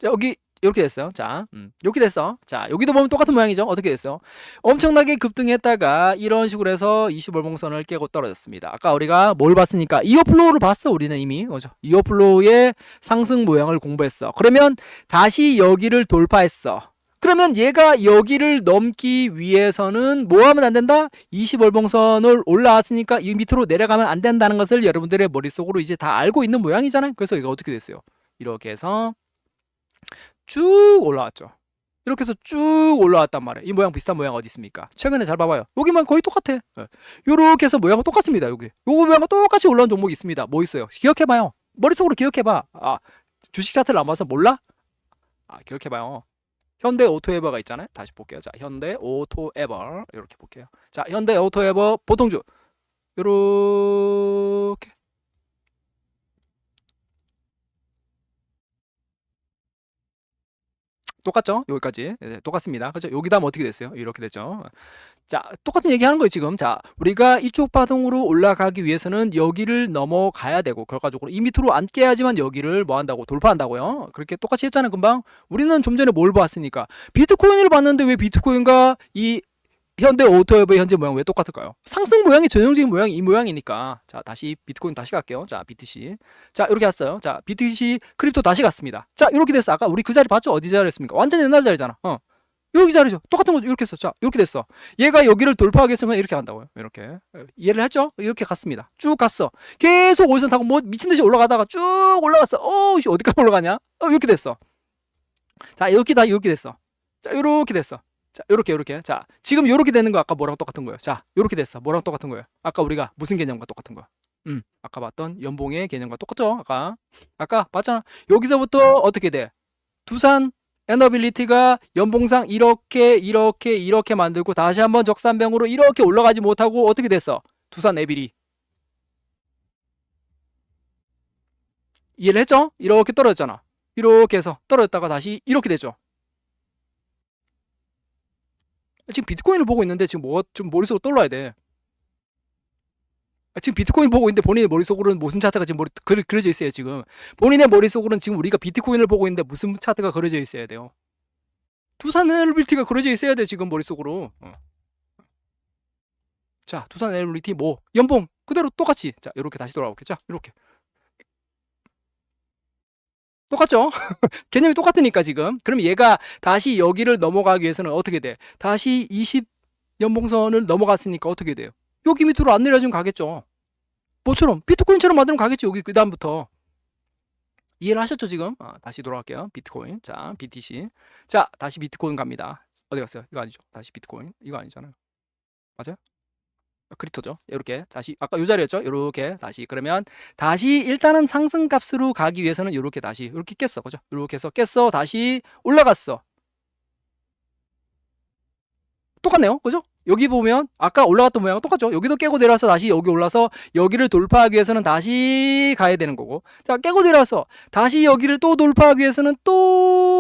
여기 이렇게 됐어요. 자, 이렇게 됐어. 자, 여기도 보면 똑같은 모양이죠. 어떻게 됐어요? 엄청나게 급등했다가 이런 식으로 해서 20월봉선을 깨고 떨어졌습니다. 아까 우리가 뭘 봤으니까 이어플로우를 봤어. 우리는 이미. 그죠? 이어플로우의 상승 모양을 공부했어. 그러면 다시 여기를 돌파했어. 그러면 얘가 여기를 넘기 위해서는 뭐 하면 안 된다? 20월봉선을 올라왔으니까 이 밑으로 내려가면 안 된다는 것을 여러분들의 머릿속으로 이제 다 알고 있는 모양이잖아요. 그래서 이거 어떻게 됐어요? 이렇게 해서 쭉 올라왔죠. 이렇게 해서 쭉 올라왔단 말이에요. 이 모양 비슷한 모양 어디 있습니까? 최근에 잘 봐봐요. 여기만 거의 똑같아. 이렇게 해서 모양은 똑같습니다. 여기 요거 모양은 똑같이 올라온 종목이 있습니다. 뭐 있어요? 기억해봐요. 머릿속으로 기억해봐. 주식 차트를 안 봐서 몰라? 기억해봐요. 현대 오토에버가 있잖아요. 다시 볼게요. 자, 현대 오토에버 이렇게 볼게요. 자, 현대 오토에버 보통주 요렇게 똑같죠? 여기까지. 네, 똑같습니다. 그죠? 여기다 하면 어떻게 됐어요? 이렇게 됐죠. 자, 똑같은 얘기 하는 거예요, 지금. 자, 우리가 이쪽 파동으로 올라가기 위해서는 여기를 넘어가야 되고, 결과적으로 이 밑으로 안 깨야지만 여기를 뭐 한다고? 돌파한다고요. 그렇게 똑같이 했잖아요, 금방. 우리는 좀 전에 뭘 봤으니까. 비트코인을 봤는데 왜 비트코인과 이 현대 오토웨브의 현재 모양 왜 똑같을까요? 상승 모양이 전형적인 모양이 이 모양이니까. 자, 다시 비트코인 다시 갈게요. 자, BTC. 자, 이렇게 왔어요. 자, BTC 크립토 다시 갔습니다. 자, 이렇게 됐어. 아까 우리 그 자리 봤죠? 어디 자리였습니까? 완전 옛날 자리잖아. 여기 자리죠. 똑같은 거죠. 이렇게 했어. 자, 이렇게 됐어. 얘가 여기를 돌파하기 위해서는 이렇게 한다고요. 이렇게. 이해를 했죠? 이렇게 갔습니다. 쭉 갔어. 계속 오선 타고 뭐 미친 듯이 올라가다가 쭉 올라갔어. 어디까지 올라가냐? 이렇게 됐어. 자, 이렇게 됐어. 자, 이렇게 됐어. 자, 요렇게. 자, 지금 요렇게 되는 거 아까 뭐랑 똑같은 거예요? 자, 요렇게 됐어. 뭐랑 똑같은 거예요? 아까 우리가 무슨 개념과 똑같은 거야? 아까 봤던 연봉의 개념과 똑같죠? 아까 봤잖아. 여기서부터 어떻게 돼? 두산 에너빌리티가 연봉상 이렇게 만들고 다시 한번 적산병으로 이렇게 올라가지 못하고 어떻게 됐어? 두산 에빌이. 이해를 했죠? 이렇게 떨어졌잖아. 이렇게 해서 떨어졌다가 다시 이렇게 되죠. 지금 비트코인을 보고 있는데 지금 뭐가 좀 머릿속으로 떠올라야 돼. 지금 비트코인 보고 있는데 본인의 머릿속으로는 무슨 차트가 지금 그려져 있어요. 지금 본인의 머릿속으로는 지금 우리가 비트코인을 보고 있는데 무슨 차트가 그려져 있어야 돼요. 두산 에너빌리티가 그려져 있어야 돼. 지금 머릿속으로. 자, 두산 에너빌리티 뭐 연봉 그대로 똑같이. 자, 이렇게 다시 돌아올게. 자, 이렇게 똑같죠? 개념이 똑같으니까 지금. 그럼 얘가 다시 여기를 넘어가기 위해서는 어떻게 돼? 다시 20 연봉선을 넘어갔으니까 어떻게 돼요? 여기 밑으로 안 내려주면 가겠죠. 뭐처럼? 비트코인처럼 만들면 가겠죠. 여기 그 다음부터. 이해를 하셨죠 지금? 다시 돌아갈게요. 비트코인. 자, BTC. 자, 다시 비트코인 갑니다. 어디 갔어요? 이거 아니죠? 다시 비트코인. 이거 아니잖아요. 맞아요? 크립토죠. 이렇게 다시 아까 이 자리였죠. 이렇게 다시 그러면 다시 일단은 상승값으로 가기 위해서는 이렇게 다시 이렇게 깼어. 그죠? 이렇게 해서 깼어. 다시 올라갔어. 똑같네요. 그죠? 여기 보면 아까 올라갔던 모양은 똑같죠. 여기도 깨고 내려와서 다시 여기 올라서 여기를 돌파하기 위해서는 다시 가야 되는 거고, 자, 깨고 내려와서 다시 여기를 또 돌파하기 위해서는 또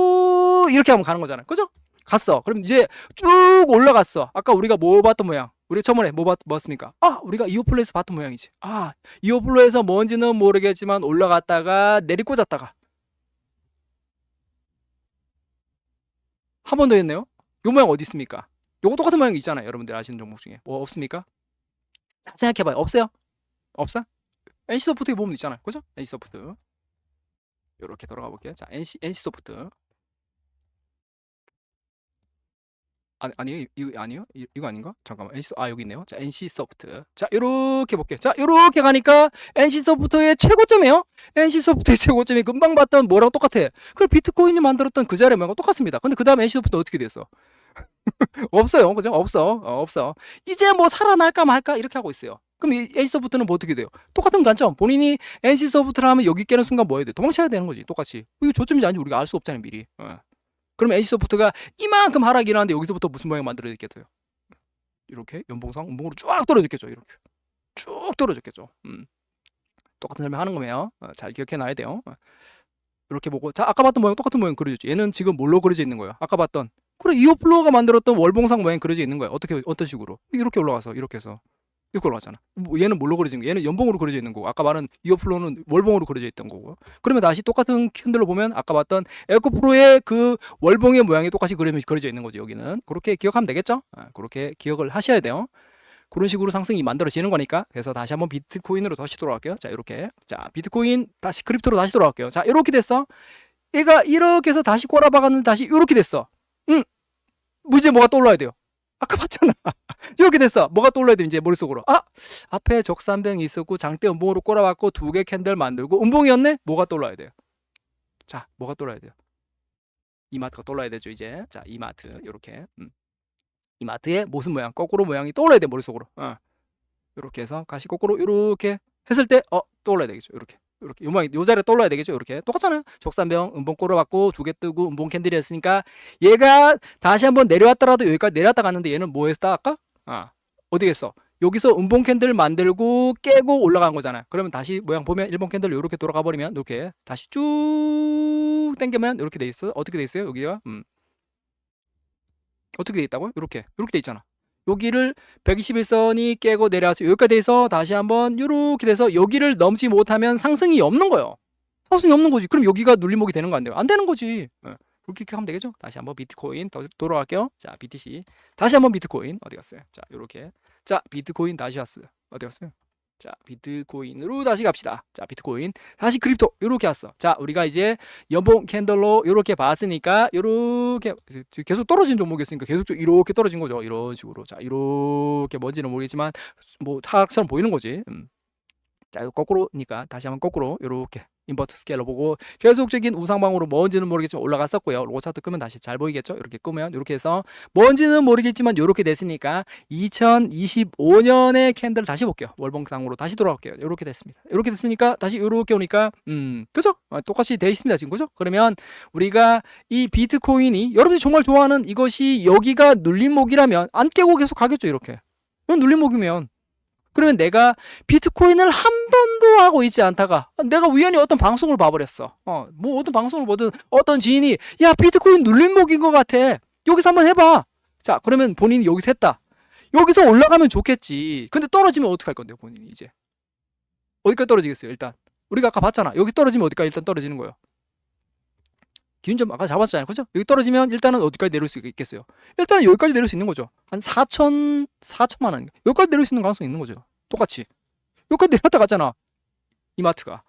쭉 이렇게 하면 가는 거잖아요. 그죠? 갔어. 그럼 이제 쭉 올라갔어. 아까 우리가 뭐 봤던 모양? 우리가 저번에 뭐 봤습니까? 아, 우리가 이오플로에서 봤던 모양이지. 아, 이오플로에서 뭔지는 모르겠지만 올라갔다가 내리꽂았다가 한 번 더 했네요. 요 모양 어디 있습니까? 요거 똑같은 모양이 있잖아요. 여러분들 아시는 종목 중에. 뭐 없습니까? 생각해봐요. 없어요? 없어? NC소프트에 보면 있잖아요. 그죠? NC소프트. 요렇게 돌아가 볼게요. 자, NC소프트. 아니, 이거 아니요? 이거 아닌가? 잠깐만. 여기 있네요. 자, NC소프트. 자, 요렇게 볼게요. 자, 요렇게 가니까 NC소프트의 최고점이에요. NC소프트의 최고점이 금방 봤던 뭐랑 똑같아. 그 비트코인이 만들었던 그 자리 모양과 똑같습니다. 근데 그 다음에 NC소프트 어떻게 됐어? 없어요. 그죠? 없어. 이제 뭐 살아날까 말까 이렇게 하고 있어요. 그럼 이 NC소프트는 뭐 어떻게 돼요? 똑같은 관점. 본인이 NC소프트를 하면 여기 깨는 순간 뭐 해야 돼? 도망쳐야 되는 거지. 똑같이. 이거 저점인지 아닌지 우리가 알 수 없잖아요, 미리. 그러면 NC소프트가 이만큼 하락이 일어났는데 여기서부터 무슨 모양 만들어졌겠어요? 이렇게 연봉상 운봉으로 쫙 떨어졌겠죠. 이렇게 쭉 떨어졌겠죠. 똑같은 설명 하는 거면 잘 기억해 놔야 돼요. 이렇게 보고 자, 아까 봤던 모양 똑같은 모양 그려졌지. 얘는 지금 뭘로 그려져 있는 거예요? 아까 봤던 그래, 이오플로어가 만들었던 월봉상 모양 그려져 있는 거예요. 어떤 식으로? 이렇게 올라가서 이렇게 해서 이렇게 올라가잖아. 얘는 뭘로 그려진 거야? 얘는 연봉으로 그려져 있는 거고, 아까 말한 이어플로우는 월봉으로 그려져 있던 거고. 그러면 다시 똑같은 캔들로 보면 아까 봤던 에코프로의 그 월봉의 모양이 똑같이 그려져 있는 거죠. 여기는 그렇게 기억하면 되겠죠? 그렇게 기억을 하셔야 돼요. 그런 식으로 상승이 만들어지는 거니까. 그래서 다시 한번 비트코인으로 다시 돌아갈게요. 자, 이렇게. 자, 비트코인 다시 크립토로 다시 돌아갈게요. 자, 이렇게 됐어. 얘가 이렇게 해서 다시 꼬라박았는데 다시 이렇게 됐어. 이제 뭐가 떠올라야 돼요? 아까 봤잖아. 이렇게 됐어. 뭐가 떠올라야 돼, 이제 머릿속으로. 아, 앞에 적산병이 있었고 장대 음봉으로 꼬라박고 두 개 캔들 만들고 음봉이었네? 뭐가 떠올라야 돼요? 자, 뭐가 떠올라야 돼요? 이마트가 떠올라야 되죠, 이제. 자, 이마트. 요렇게. 이마트의 모습 모양, 거꾸로 모양이 떠올라야 돼, 머릿속으로. 요렇게 해서 가시 거꾸로 요렇게 했을 때 떠올라야 되겠죠. 요렇게. 요렇게 요 자리에 떠올라야 되겠죠. 이렇게 똑같잖아요. 적산병 음봉 꼬라박고 두 개 뜨고 음봉 캔들이었으니까 얘가 다시 한번 내려왔더라도 여기까지 내려왔다 갔는데 얘는 뭐 했다 아까? 어디 했어? 여기서 음봉 캔들 만들고 깨고 올라간 거잖아요. 그러면 다시 모양 보면 1번 캔들 이렇게 돌아가 버리면 이렇게 다시 쭉 당기면 이렇게 돼 있어. 어떻게 돼 있어요? 여기가 어떻게 돼 있다고요? 이렇게 돼 있잖아. 여기를 121선이 깨고 내려와서 여기까지 돼서 다시 한번 이렇게 돼서 여기를 넘지 못하면 상승이 없는 거예요. 상승이 없는 거지. 그럼 여기가 눌림목이 되는 거 안 돼요? 안 되는 거지. 그렇게 하면 되겠죠? 다시 한번 비트코인 돌아갈게요. 자, BTC. 다시 한번 비트코인 어디 갔어요? 자, 요렇게. 자, 비트코인 다시 왔어요. 어디 갔어요? 자, 비트코인으로 다시 갑시다. 자, 비트코인 다시 크립토 요렇게 왔어. 자, 우리가 이제 연봉 캔들로 요렇게 봤으니까 요렇게 계속 떨어진 종목이었으니까 계속 이렇게 떨어진 거죠. 이런 식으로. 자, 이렇게 뭔지는 모르겠지만 뭐 하락처럼 보이는 거지. 자, 거꾸로니까 다시 한번 거꾸로 요렇게 인버트 스케일러 보고 계속적인 우상방으로 뭔지는 모르겠지만 올라갔었고요. 로고 차트 끄면 다시 잘 보이겠죠? 이렇게 끄면 이렇게 해서 뭔지는 모르겠지만 이렇게 됐으니까 2025년의 캔들 다시 볼게요. 월봉상으로 다시 돌아올게요. 이렇게 됐습니다. 이렇게 됐으니까 다시 이렇게 오니까 그죠? 똑같이 돼 있습니다. 지금 그죠? 그러면 우리가 이 비트코인이 여러분이 정말 좋아하는 이것이 여기가 눌림목이라면 안 깨고 계속 가겠죠. 이렇게. 이건 눌림목이면 그러면 내가 비트코인을 한 번도 하고 있지 않다가 내가 우연히 어떤 방송을 봐버렸어. 뭐 어떤 방송을 보든 어떤 지인이 야, 비트코인 눌림목인 것 같아. 여기서 한번 해봐. 자, 그러면 본인이 여기서 했다. 여기서 올라가면 좋겠지. 근데 떨어지면 어떡할 건데요, 본인이 이제. 어디까지 떨어지겠어요, 일단. 우리가 아까 봤잖아. 여기 떨어지면 어디까지 일단 떨어지는 거예요. 기준점 아까 잡았잖아요. 그죠? 여기 떨어지면 일단은 어디까지 내릴 수 있겠어요? 일단은 여기까지 내릴 수 있는 거죠. 한 4천만 원. 여기까지 내릴 수 있는 가능성이 있는 거죠. 똑같이. 여기까지 내렸다 갔잖아. 이마트가.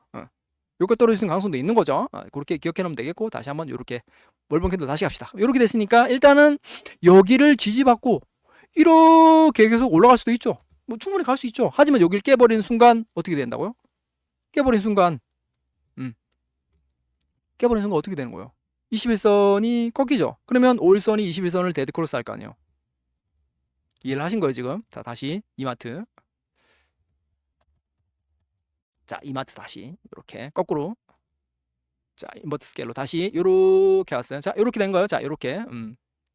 여기까지 떨어질 수 있는 가능성도 있는 거죠. 그렇게 기억해 놓으면 되겠고, 다시 한번 이렇게 월봉 캔들 다시 갑시다. 이렇게 됐으니까 일단은 여기를 지지받고 이렇게 계속 올라갈 수도 있죠. 뭐 충분히 갈 수 있죠. 하지만 여기를 깨버리는 순간 어떻게 된다고요? 깨버리는 순간 어떻게 되는 거예요? 21선이 꺾이죠. 그러면 5일선이 21선을 데드크로스 할 거 아니에요. 이해를 하신 거예요, 지금? 자, 다시 이마트. 자, 이마트 다시 이렇게 거꾸로. 자, 인버트 스케일로 다시 이렇게 왔어요. 자, 이렇게 된 거예요. 자, 이렇게.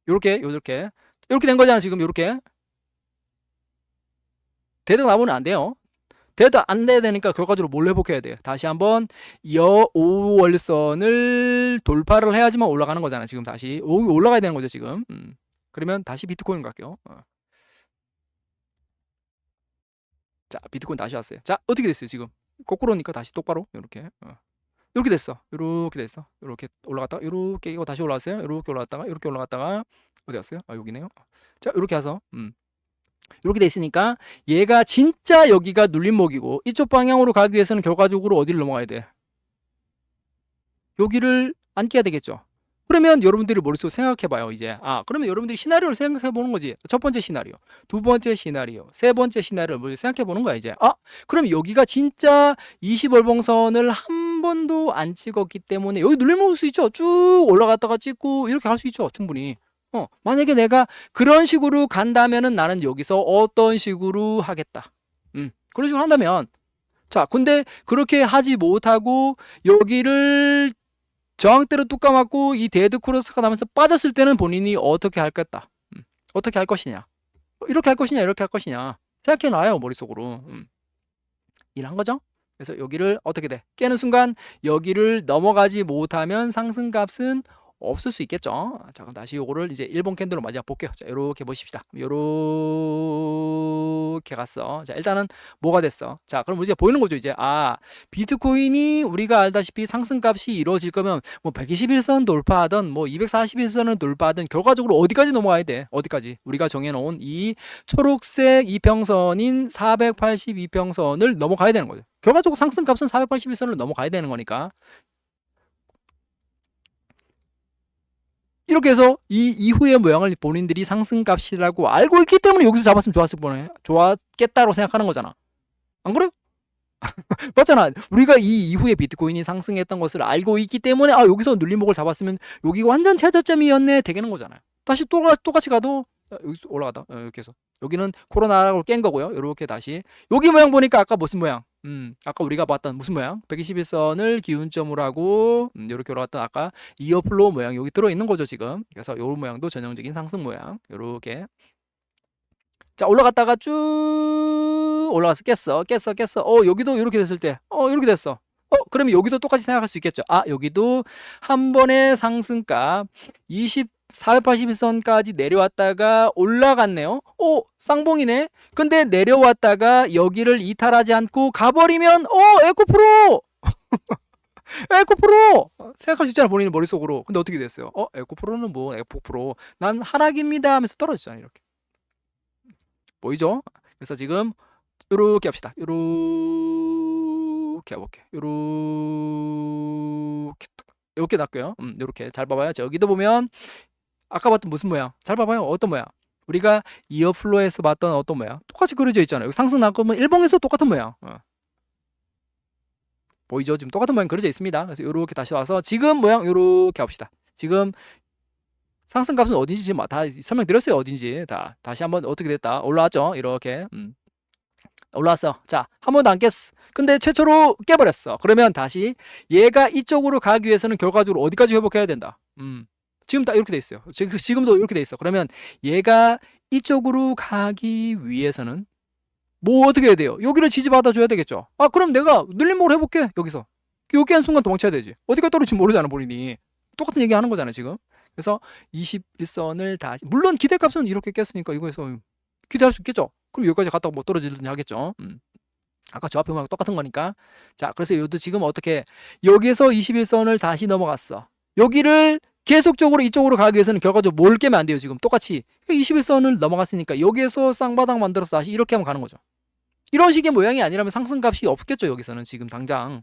이렇게 된 거잖아, 지금. 이렇게. 대등 나오면 안 돼요. 돼도 안 돼야 되니까 결과적으로 뭘 회복해야 돼? 다시 한번 5월선을 돌파를 해야지만 올라가는 거잖아. 지금 다시 올라가야 되는 거죠 지금. 그러면 다시 비트코인 갈게요. 자, 비트코인 다시 왔어요. 자, 어떻게 됐어요 지금? 거꾸로니까 다시 똑바로 이렇게. 이렇게 됐어. 이렇게 됐어. 이렇게 올라갔다가 이렇게 이거 다시 올라왔어요. 이렇게 올라갔다가 이렇게 올라갔다가 어디 갔어요? 아, 여기네요. 자, 이렇게 해서 이렇게 돼 있으니까 얘가 진짜 여기가 눌림목이고 이쪽 방향으로 가기 위해서는 결과적으로 어디를 넘어가야 돼? 여기를 안 깨야 되겠죠. 그러면 여러분들이 머릿속으로 생각해봐요 이제. 그러면 여러분들이 시나리오를 생각해보는 거지. 첫 번째 시나리오, 두 번째 시나리오, 세 번째 시나리오를 생각해보는 거야 이제. 그럼 여기가 진짜 20월봉선을 한 번도 안 찍었기 때문에 여기 눌림목일 수 있죠. 쭉 올라갔다가 찍고 이렇게 할 수 있죠 충분히. 만약에 내가 그런 식으로 간다면은 나는 여기서 어떤 식으로 하겠다. 그런 식으로 한다면, 자, 근데 그렇게 하지 못하고 여기를 저항대로 뚝 감았고 이 데드 크로스가 나면서 빠졌을 때는 본인이 어떻게 할 거다. 어떻게 할 것이냐. 이렇게 할 것이냐, 이렇게 할 것이냐. 생각해놔요, 머릿속으로. 일한 거죠. 그래서 여기를 어떻게 돼? 깨는 순간 여기를 넘어가지 못하면 상승값은 없을 수 있겠죠. 자, 그럼 다시 요거를 이제 일본 캔들로 마저 볼게요. 자, 요렇게 보십시다. 요렇게 갔어. 자, 일단은 뭐가 됐어? 자, 그럼 이제 보이는 거죠, 이제. 비트코인이 우리가 알다시피 상승값이 이루어질 거면 뭐 121선 돌파하든 뭐 241선을 돌파하든 결과적으로 어디까지 넘어가야 돼? 어디까지? 우리가 정해놓은 이 초록색 이평선인 482평선을 넘어가야 되는 거죠. 결과적으로 상승값은 481선을 넘어가야 되는 거니까. 이렇게 해서 이 이후의 모양을 본인들이 상승값이라고 알고 있기 때문에 여기서 잡았으면 좋았겠다고 생각하는 거잖아. 안 그래요? 맞잖아. 우리가 이 이후에 비트코인이 상승했던 것을 알고 있기 때문에 여기서 눌림목을 잡았으면 여기가 완전 최저점이었네 되겠는 거잖아요. 다시 똑같이 가도 여기 올라가다 이렇게 해서 여기는 코로나라고 깬 거고요. 이렇게 다시 여기 모양 보니까 아까 무슨 모양? 아까 우리가 봤던 무슨 모양? 121선을 기준점으로 하고 이렇게 올라갔던 아까 이어플로우 모양 여기 들어있는 거죠 지금. 그래서 요 모양도 전형적인 상승 모양 이렇게. 자, 올라갔다가 쭉 올라가서 깼어. 여기도 이렇게 됐을 때 이렇게 됐어. 그러면 여기도 똑같이 생각할 수 있겠죠. 여기도 한 번의 상승값 481선까지 내려왔다가 올라갔네요. 쌍봉이네. 근데 내려왔다가 여기를 이탈하지 않고 가버리면 에코프로 에코프로 생각할 수 있잖아 본인 머릿속으로. 근데 어떻게 됐어요? 에코프로는 뭐 에코프로 난 하락입니다 하면서 떨어졌잖아 이렇게. 보이죠? 그래서 지금 이렇게 합시다. 이렇게 해볼게. 이렇게 낚여요. 이렇게 잘 봐봐요. 여기도 보면 아까 봤던 무슨 모양? 잘 봐봐요. 어떤 모양? 우리가 이어플로에서 봤던 어떤 모양? 똑같이 그려져 있잖아요. 여기 상승 나오면 일봉에서 똑같은 모양. 보이죠? 지금 똑같은 모양 그려져 있습니다. 그래서 이렇게 다시 와서 지금 모양 이렇게 합시다. 지금 상승값은 어딘지 지금 다 설명드렸어요. 어딘지 다시 한번 어떻게 됐다. 올라왔죠? 이렇게 올라왔어. 자, 한 번도 안 깼어. 근데 최초로 깨버렸어. 그러면 다시 얘가 이쪽으로 가기 위해서는 결과적으로 어디까지 회복해야 된다. 지금 다 이렇게 돼 있어요. 지금도 이렇게 돼 있어. 그러면 얘가 이쪽으로 가기 위해서는 뭐 어떻게 해야 돼요? 여기를 지지받아 줘야 되겠죠. 그럼 내가 눌림목을 해볼게. 여기서 여기 한 순간 도망쳐야 되지. 어디가 떨어질지 모르잖아 본인이. 똑같은 얘기 하는 거잖아요 지금. 그래서 21선을 다시, 물론 기대값은 이렇게 깼으니까 이거에서 기대할 수 있겠죠. 그럼 여기까지 갔다가 뭐 떨어지든지 하겠죠. 아까 저 앞에 모양 똑같은 거니까. 자, 그래서 이것도 지금 어떻게 여기에서 21선을 다시 넘어갔어. 여기를 계속적으로 이쪽으로 가기 위해서는 결과적으로 뭘 깨면 안 돼요. 지금 똑같이 21선을 넘어갔으니까 여기에서 쌍바닥 만들어서 다시 이렇게 하면 가는 거죠. 이런 식의 모양이 아니라면 상승값이 없겠죠. 여기서는 지금 당장.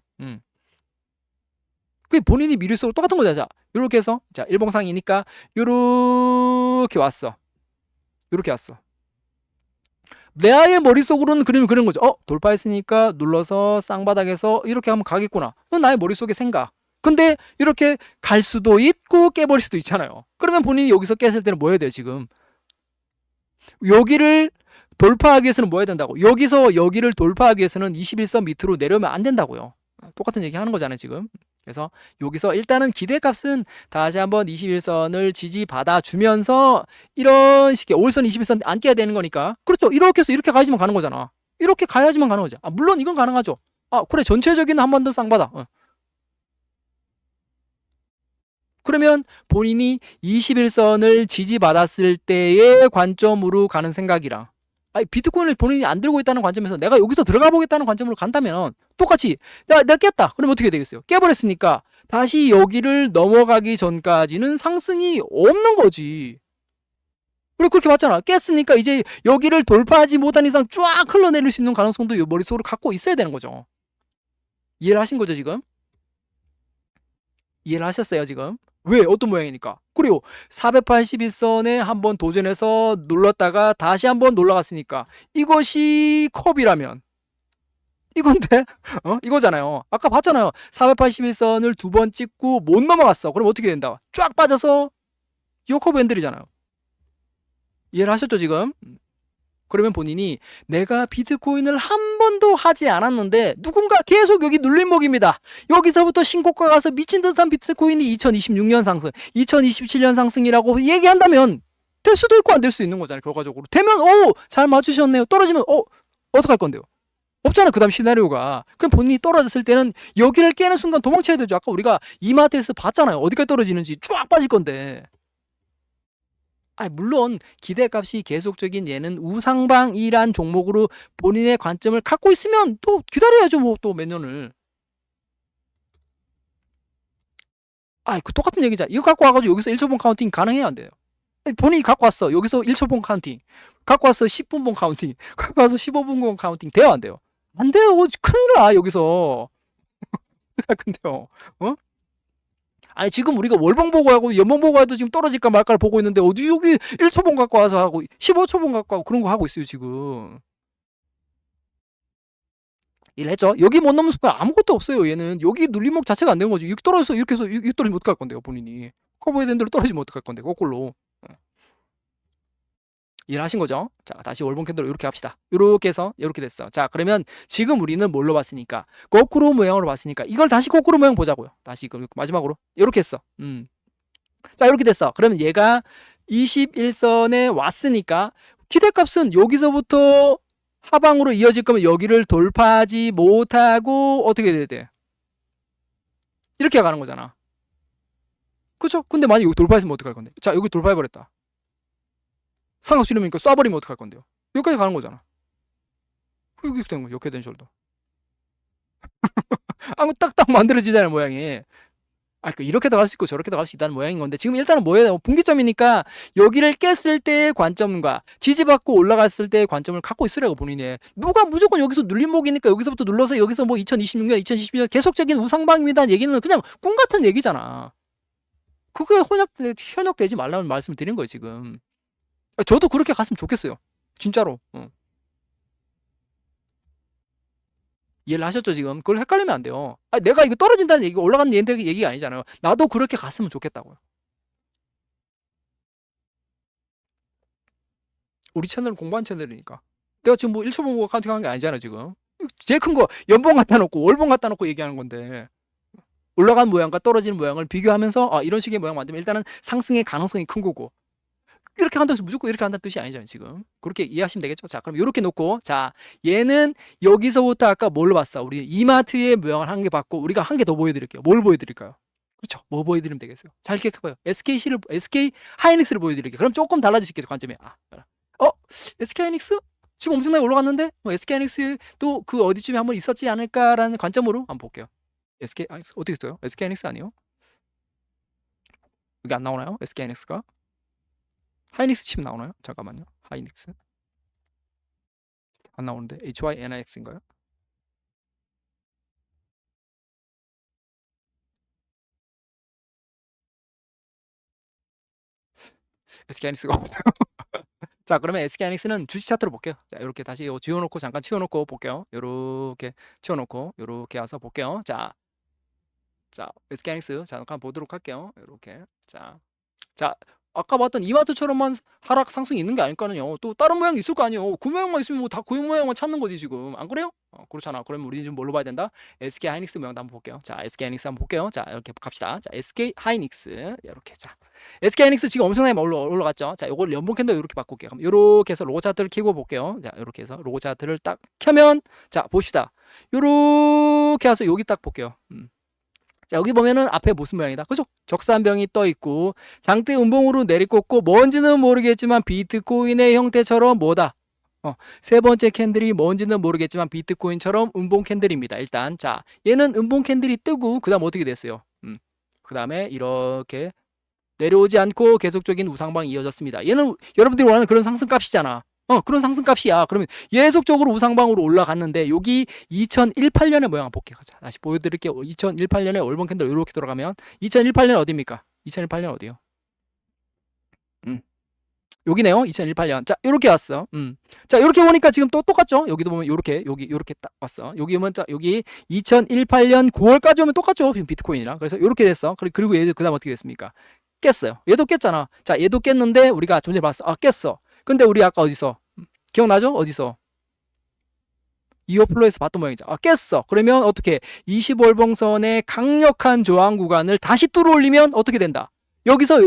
그게 본인이 미룰수록 똑같은 거죠. 자, 이렇게 해서 자, 일봉상이니까 이렇게 왔어. 이렇게 왔어. 내 아이의 머릿속으로는 그림을 그린 거죠. 돌파했으니까 눌러서 쌍바닥에서 이렇게 하면 가겠구나. 나의 머릿속의 생각. 근데 이렇게 갈 수도 있고 깨버릴 수도 있잖아요. 그러면 본인이 여기서 깼을 때는 뭐 해야 돼요 지금? 여기를 돌파하기 위해서는 뭐 해야 된다고? 여기서 여기를 돌파하기 위해서는 21선 밑으로 내려오면 안 된다고요. 똑같은 얘기 하는 거잖아요 지금. 그래서 여기서 일단은 기대값은 다시 한번 21선을 지지받아 주면서 이런 식의 5일선 21선 안 깨야 되는 거니까, 그렇죠, 이렇게 해서 이렇게 가지면 가는 거잖아. 이렇게 가야지만 가능하죠. 물론 이건 가능하죠. 그래, 전체적인 한 번 더 쌍바다. 그러면 본인이 21선을 지지받았을 때의 관점으로 가는 생각이랑, 비트코인을 본인이 안 들고 있다는 관점에서 내가 여기서 들어가 보겠다는 관점으로 간다면 똑같이 내가 깼다. 그럼 어떻게 되겠어요? 깨버렸으니까 다시 여기를 넘어가기 전까지는 상승이 없는 거지. 우리 그렇게 봤잖아. 깼으니까 이제 여기를 돌파하지 못한 이상 쫙 흘러내릴 수 있는 가능성도 머릿속으로 갖고 있어야 되는 거죠. 이해를 하신 거죠, 지금? 이해를 하셨어요, 지금? 왜? 어떤 모양이니까? 그리고 481선에 한번 도전해서 눌렀다가 다시 한번 올라갔으니까 이것이 컵이라면 이건데? 이거잖아요. 아까 봤잖아요. 481선을 두 번 찍고 못 넘어갔어. 그럼 어떻게 된다? 쫙 빠져서 이 컵 핸들이잖아요. 이해를 하셨죠, 지금? 그러면 본인이 내가 비트코인을 한 번도 하지 않았는데 누군가 계속 여기 눌림목입니다. 여기서부터 신고가 가서 미친 듯한 비트코인이 2026년 상승, 2027년 상승이라고 얘기한다면 될 수도 있고 안 될 수도 있는 거잖아요. 결과적으로. 되면 잘 맞추셨네요. 떨어지면 어떡할 건데요? 없잖아, 그 다음 시나리오가. 그럼 본인이 떨어졌을 때는 여기를 깨는 순간 도망쳐야 되죠. 아까 우리가 이마트에서 봤잖아요. 어디까지 떨어지는지 쫙 빠질 건데. 물론 기대값이 계속적인 얘는 우상방이란 종목으로 본인의 관점을 갖고 있으면 또 기다려야죠. 뭐 또 몇 년을. 그 똑같은 얘기잖아. 이거 갖고 와가지고 여기서 1초봉 카운팅 가능해요, 안 돼요? 본인이 갖고 왔어. 여기서 1초봉 카운팅. 갖고 왔어. 10분봉 카운팅. 갖고 와서 15분봉 카운팅. 돼요, 안 돼요? 안 돼요. 큰일 나, 여기서. 어떡할 건데요? 지금 우리가 월봉 보고 하고 연봉 보고 해도 지금 떨어질까 말까를 보고 있는데 어디 여기 1초봉 갖고 와서 하고 15초봉 갖고 하고 그런 거 하고 있어요, 지금. 일했죠. 여기 못 넘는 순간 아무것도 없어요. 얘는 여기 눌림목 자체가 안 되는 거죠. 여기 떨어져서 이렇게 해서 여기 떨어지면 어떡할 건데요, 본인이. 커버해야 되는 대로 떨어지면 어떡할 건데, 거꾸로. 이해하신 거죠? 자, 다시 월봉 캔들로 이렇게 합시다. 이렇게 해서 이렇게 됐어. 자, 그러면 지금 우리는 뭘로 봤으니까 거꾸로 모양으로 봤으니까 이걸 다시 거꾸로 모양 보자고요. 다시 마지막으로 이렇게 했어. 자, 이렇게 됐어. 그러면 얘가 21선에 왔으니까 기대값은 여기서부터 하방으로 이어질 거면 여기를 돌파하지 못하고 어떻게 돼야 돼? 이렇게 가는 거잖아. 그쵸? 근데 만약 여기 돌파했으면 어떡할 건데? 자, 여기 돌파해버렸다. 상각 수렴이니까 쏴버리면 어떡할 건데요? 여기까지 가는 거잖아. 이렇게 되는 거야. 이렇게 된 숄더. 딱딱 만들어지잖아요, 모양이. 이렇게도 갈 수 있고 저렇게도 갈 수 있다는 모양인 건데 지금 일단은 뭐예요? 분기점이니까 여기를 깼을 때의 관점과 지지받고 올라갔을 때의 관점을 갖고 있으라고 본인이. 누가 무조건 여기서 눌림목이니까 여기서부터 눌러서 여기서 뭐 2026년, 2022년 계속적인 우상방입니다 얘기는 그냥 꿈 같은 얘기잖아. 그거에 현역되지 말라는 말씀을 드린 거예요, 지금. 저도 그렇게 갔으면 좋겠어요. 진짜로. 이해를 하셨죠, 지금? 그걸 헷갈리면 안 돼요. 내가 이거 떨어진다는 얘기가 올라가는 얘기가 아니잖아요. 나도 그렇게 갔으면 좋겠다고요. 우리 채널은 공부한 채널이니까. 내가 지금 뭐 1초 보고 카운팅하는 게 아니잖아, 지금. 제일 큰 거 연봉 갖다 놓고 월봉 갖다 놓고 얘기하는 건데. 올라간 모양과 떨어지는 모양을 비교하면서 이런 식의 모양 만들면 일단은 상승의 가능성이 큰 거고. 이렇게 한다고 해서 무조건 이렇게 한다는 뜻이 아니잖아요, 지금. 그렇게 이해하시면 되겠죠? 자, 그럼 이렇게 놓고, 자, 얘는 여기서부터 아까 뭘로 봤어? 우리 이마트의 모양을 한 개 봤고, 우리가 한 개 더 보여드릴게요. 뭘 보여드릴까요? 그렇죠? 뭐 보여드리면 되겠어요? 잘 기억해봐요. SK 하이닉스를 보여드릴게요. 그럼 조금 달라질 수 있겠죠, 관점이. SK 하이닉스? 지금 엄청나게 올라갔는데, SK 하이닉스도 그 어디쯤에 한번 있었지 않을까라는 관점으로 한번 볼게요. SK 하이닉스 어떻게 써요? SK 하이닉스 아니에요? 여기 안 나오나요? SK 하이닉스가? 하이닉스 칩 나오나요? 잠깐만요. 하이닉스 안 나오는데 HYNIX인가요? SK하이닉스가 없어요. 자, 그러면 SK하이닉스는 주식 차트로 볼게요. 자, 이렇게 다시 지워놓고 잠깐 치워놓고 볼게요. 이렇게 치워놓고 이렇게 와서 볼게요. 자, SK하이닉스 잠깐 보도록 할게요. 이렇게 자, 아까 봤던 이마트처럼만 하락 상승이 있는 게 아닐까요? 또 다른 모양이 있을 거 아니에요. 그 모양만 있으면 뭐 다 그 모양만 찾는 거지 지금. 안 그래요? 그렇잖아. 그러면 우리는 좀 뭘로 봐야 된다? SK 하이닉스 모양도 한번 볼게요. 자, SK 하이닉스 한번 볼게요. 자, 이렇게 갑시다. 자, SK 하이닉스 이렇게. 자, SK 하이닉스 지금 엄청나게 올라갔죠. 자, 요걸 연봉 캔들 이렇게 바꿀게요. 그럼 이렇게 해서 로고 차트를 켜고 볼게요. 자, 이렇게 해서 로고 차트를 딱 켜면, 자, 봅시다. 요렇게 해서 여기 딱 볼게요. 자, 여기 보면은 앞에 무슨 모양이다? 그죠? 적산병이 떠 있고 장대 음봉으로 내리꽂고 뭔지는 모르겠지만 비트코인의 형태처럼 뭐다? 세 번째 캔들이 뭔지는 모르겠지만 비트코인처럼 음봉 캔들입니다. 일단 자, 얘는 음봉 캔들이 뜨고 그다음 어떻게 됐어요? 그다음에 이렇게 내려오지 않고 계속적인 우상방이 이어졌습니다. 얘는 여러분들이 원하는 그런 상승값이잖아. 그런 상승값이야. 그러면 계속적으로 우상방으로 올라갔는데 여기 2018년의 모양 한번 볼게요. 자, 다시 보여드릴게요. 2018년에 월봉 캔들 이렇게 돌아가면 2018년 어디입니까? 2018년 어디요? 여기네요. 2018년. 자, 이렇게 왔어. 자, 이렇게 오니까 지금 또 똑같죠? 여기도 보면 이렇게 이렇게 딱 왔어. 여기 오면 자, 여기 2018년 9월까지 오면 똑같죠? 비트코인이랑. 그래서 이렇게 됐어. 그리고 얘도 그다음 어떻게 됐습니까? 깼어요. 얘도 깼잖아. 자, 얘도 깼는데 우리가 존재 봤어. 깼어. 근데 우리 아까 어디서 기억나죠? 어디서? 이어플로에서 봤던 모양이죠. 깼어. 그러면 어떻게 20월봉선의 강력한 저항 구간을 다시 뚫어 올리면 어떻게 된다? 여기서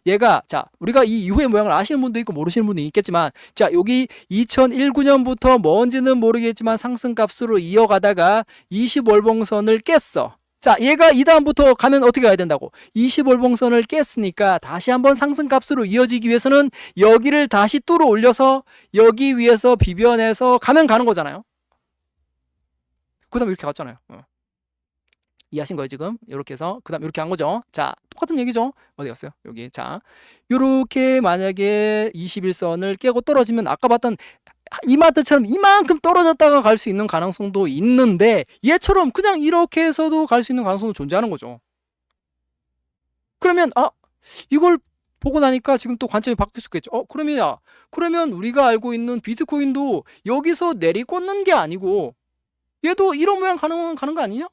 얘가 자, 우리가 이 이후의 모양을 아시는 분도 있고 모르시는 분도 있겠지만, 자, 여기 2019년부터 뭔지는 모르겠지만 상승값으로 이어가다가 20월봉선을 깼어. 자, 얘가 이 다음부터 가면 어떻게 가야 된다고? 20월봉선을 깼으니까 다시 한번 상승값으로 이어지기 위해서는 여기를 다시 뚫어 올려서 여기 위에서 비벼내서 가면 가는 거잖아요. 그 다음에 이렇게 갔잖아요. 이해하신 거예요 지금? 이렇게 해서 그 다음 이렇게 한 거죠. 자, 똑같은 얘기죠. 어디 갔어요? 여기. 자, 요렇게 만약에 21선을 깨고 떨어지면 아까 봤던 이마트처럼 이만큼 떨어졌다가 갈 수 있는 가능성도 있는데 얘처럼 그냥 이렇게 해서도 갈 수 있는 가능성도 존재하는 거죠. 그러면 이걸 보고 나니까 지금 또 관점이 바뀔 수 있겠죠. 그러면 우리가 알고 있는 비트코인도 여기서 내리꽂는 게 아니고 얘도 이런 모양 가는 거 아니냐?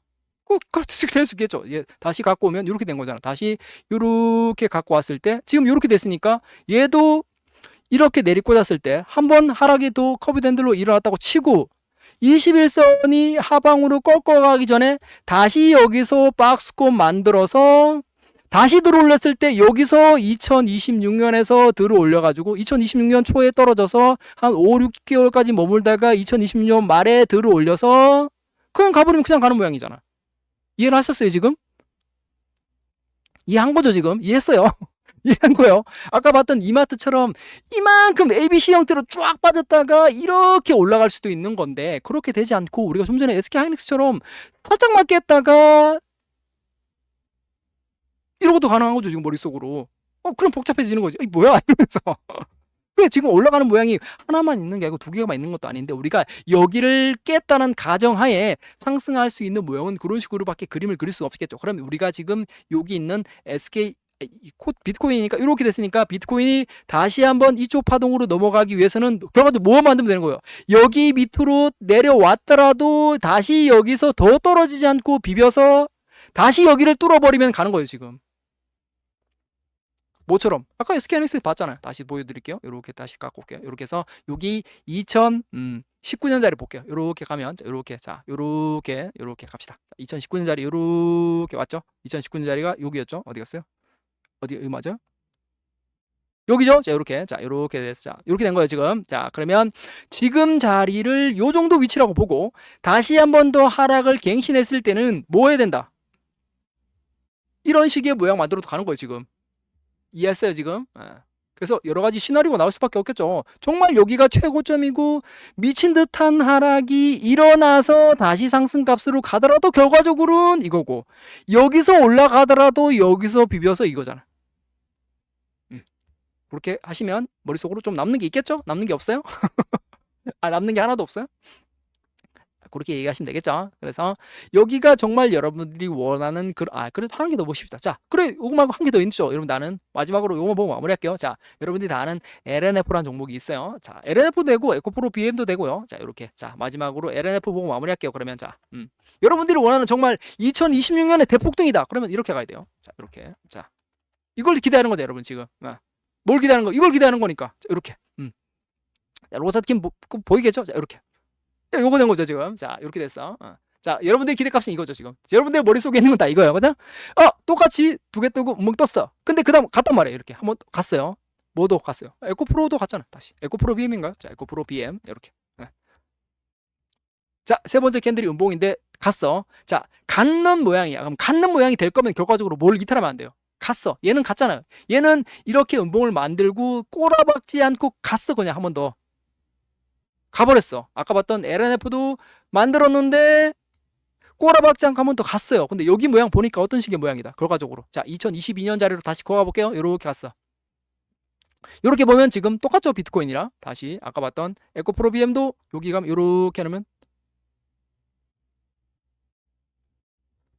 그렇게 될 수 있겠죠. 얘 다시 갖고 오면 이렇게 된 거잖아. 다시 이렇게 갖고 왔을 때 지금 이렇게 됐으니까 얘도 이렇게 내리꽂았을 때 한번 하락이 또 커브 밴들로 일어났다고 치고 21선이 하방으로 꺾어가기 전에 다시 여기서 박스권 만들어서 다시 들어올렸을 때 여기서 2026년에서 들어올려가지고 2026년 초에 떨어져서 한 5, 6개월까지 머물다가 2026년 말에 들어올려서 그냥 가버리면 그냥 가는 모양이잖아. 이해를 하셨어요 지금? 이해한 거죠 지금? 이해했어요. 이해한 거예요. 아까 봤던 이마트처럼 이만큼 ABC 형태로 쫙 빠졌다가 이렇게 올라갈 수도 있는 건데 그렇게 되지 않고 우리가 좀 전에 SK 하이닉스처럼 살짝만 깼다가 이러고도 가능한 거죠 지금 머릿속으로. 그럼 복잡해지는 거지. 뭐야 이러면서. 왜 지금 올라가는 모양이 하나만 있는 게 아니고 두 개만 있는 것도 아닌데 우리가 여기를 깼다는 가정하에 상승할 수 있는 모양은 그런 식으로밖에 그림을 그릴 수 없겠죠. 그럼 우리가 지금 여기 있는 SK 비트코인이니까 이렇게 됐으니까 비트코인이 다시 한번 이쪽 파동으로 넘어가기 위해서는 결과적으로 뭐 만들면 되는 거예요? 여기 밑으로 내려왔더라도 다시 여기서 더 떨어지지 않고 비벼서 다시 여기를 뚫어버리면 가는 거예요 지금. 뭐처럼 아까 SK하이닉스 봤잖아요. 다시 보여드릴게요. 이렇게 다시 갖고 올게요. 이렇게 해서 여기 2019년짜리 볼게요. 이렇게 가면 이렇게 자 이렇게 갑시다. 2019년짜리 이렇게 왔죠? 2019년짜리가 여기였죠? 어디 갔어요? 어디 맞아요? 여기죠? 자 이렇게 돼서 자 이렇게 된 거예요 지금. 자 그러면 지금 자리를 요 정도 위치라고 보고 다시 한 번 더 하락을 갱신했을 때는 뭐 해야 된다? 이런 식의 모양 만들어도 가는 거예요 지금. 이해했어요 지금? 그래서 여러 가지 시나리오가 나올 수밖에 없겠죠. 정말 여기가 최고점이고 미친 듯한 하락이 일어나서 다시 상승값으로 가더라도 결과적으로는 이거고 여기서 올라가더라도 여기서 비벼서 이거잖아. 그렇게 하시면 머릿속으로 좀 남는 게 있겠죠? 남는 게 없어요? 남는 게 하나도 없어요? 그렇게 얘기하시면 되겠죠. 그래서 여기가 정말 여러분들이 원하는 그래도 한 개 더 보십시다. 자, 그래 요거 말고 한 개 더 있죠. 여러분 나는 마지막으로 요거 보고 마무리할게요. 자, 여러분들이 다 아는 LNF라는 종목이 있어요. 자, LNF도 되고 에코프로 BM도 되고요. 자, 이렇게 자 마지막으로 LNF 보고 마무리할게요. 그러면 자, 여러분들이 원하는 정말 2026년에 대폭등이다. 그러면 이렇게 가야 돼요. 자, 이렇게 자 이걸 기대하는 거죠, 여러분 지금. 뭘 기대하는 거? 이걸 기대하는 거니까. 자, 이렇게. 로사킨 보이겠죠? 자, 이렇게. 요거 된 거죠, 지금. 자, 이렇게 됐어. 자, 여러분들의 기대값은 이거죠, 지금. 여러분들 머릿속에 있는 건 다 이거예요. 그죠? 똑같이 두 개 뜨고 멍 떴어. 근데 그 다음 갔단 말이에요. 이렇게. 한번 갔어요. 뭐도 갔어요. 에코프로도 갔잖아. 다시. 에코프로 BM인가요? 자, 에코프로 BM. 이렇게. 자, 세 번째 캔들이 음봉인데 갔어. 자, 갖는 모양이야. 그럼 갖는 모양이 될 거면 결과적으로 뭘 이탈하면 안 돼요. 갔어. 얘는 갔잖아요. 얘는 이렇게 음봉을 만들고 꼬라박지 않고 갔어. 그냥 한 번 더. 가버렸어. 아까 봤던 LNF도 만들었는데 꼬라박지 않고 한 번 더 갔어요. 근데 여기 모양 보니까 어떤 식의 모양이다. 결과적으로. 자, 2022년 자리로 다시 걸어가 볼게요. 이렇게 갔어. 이렇게 보면 지금 똑같죠. 비트코인이랑. 다시 아까 봤던 에코프로 BM도 여기 가면 이렇게 하면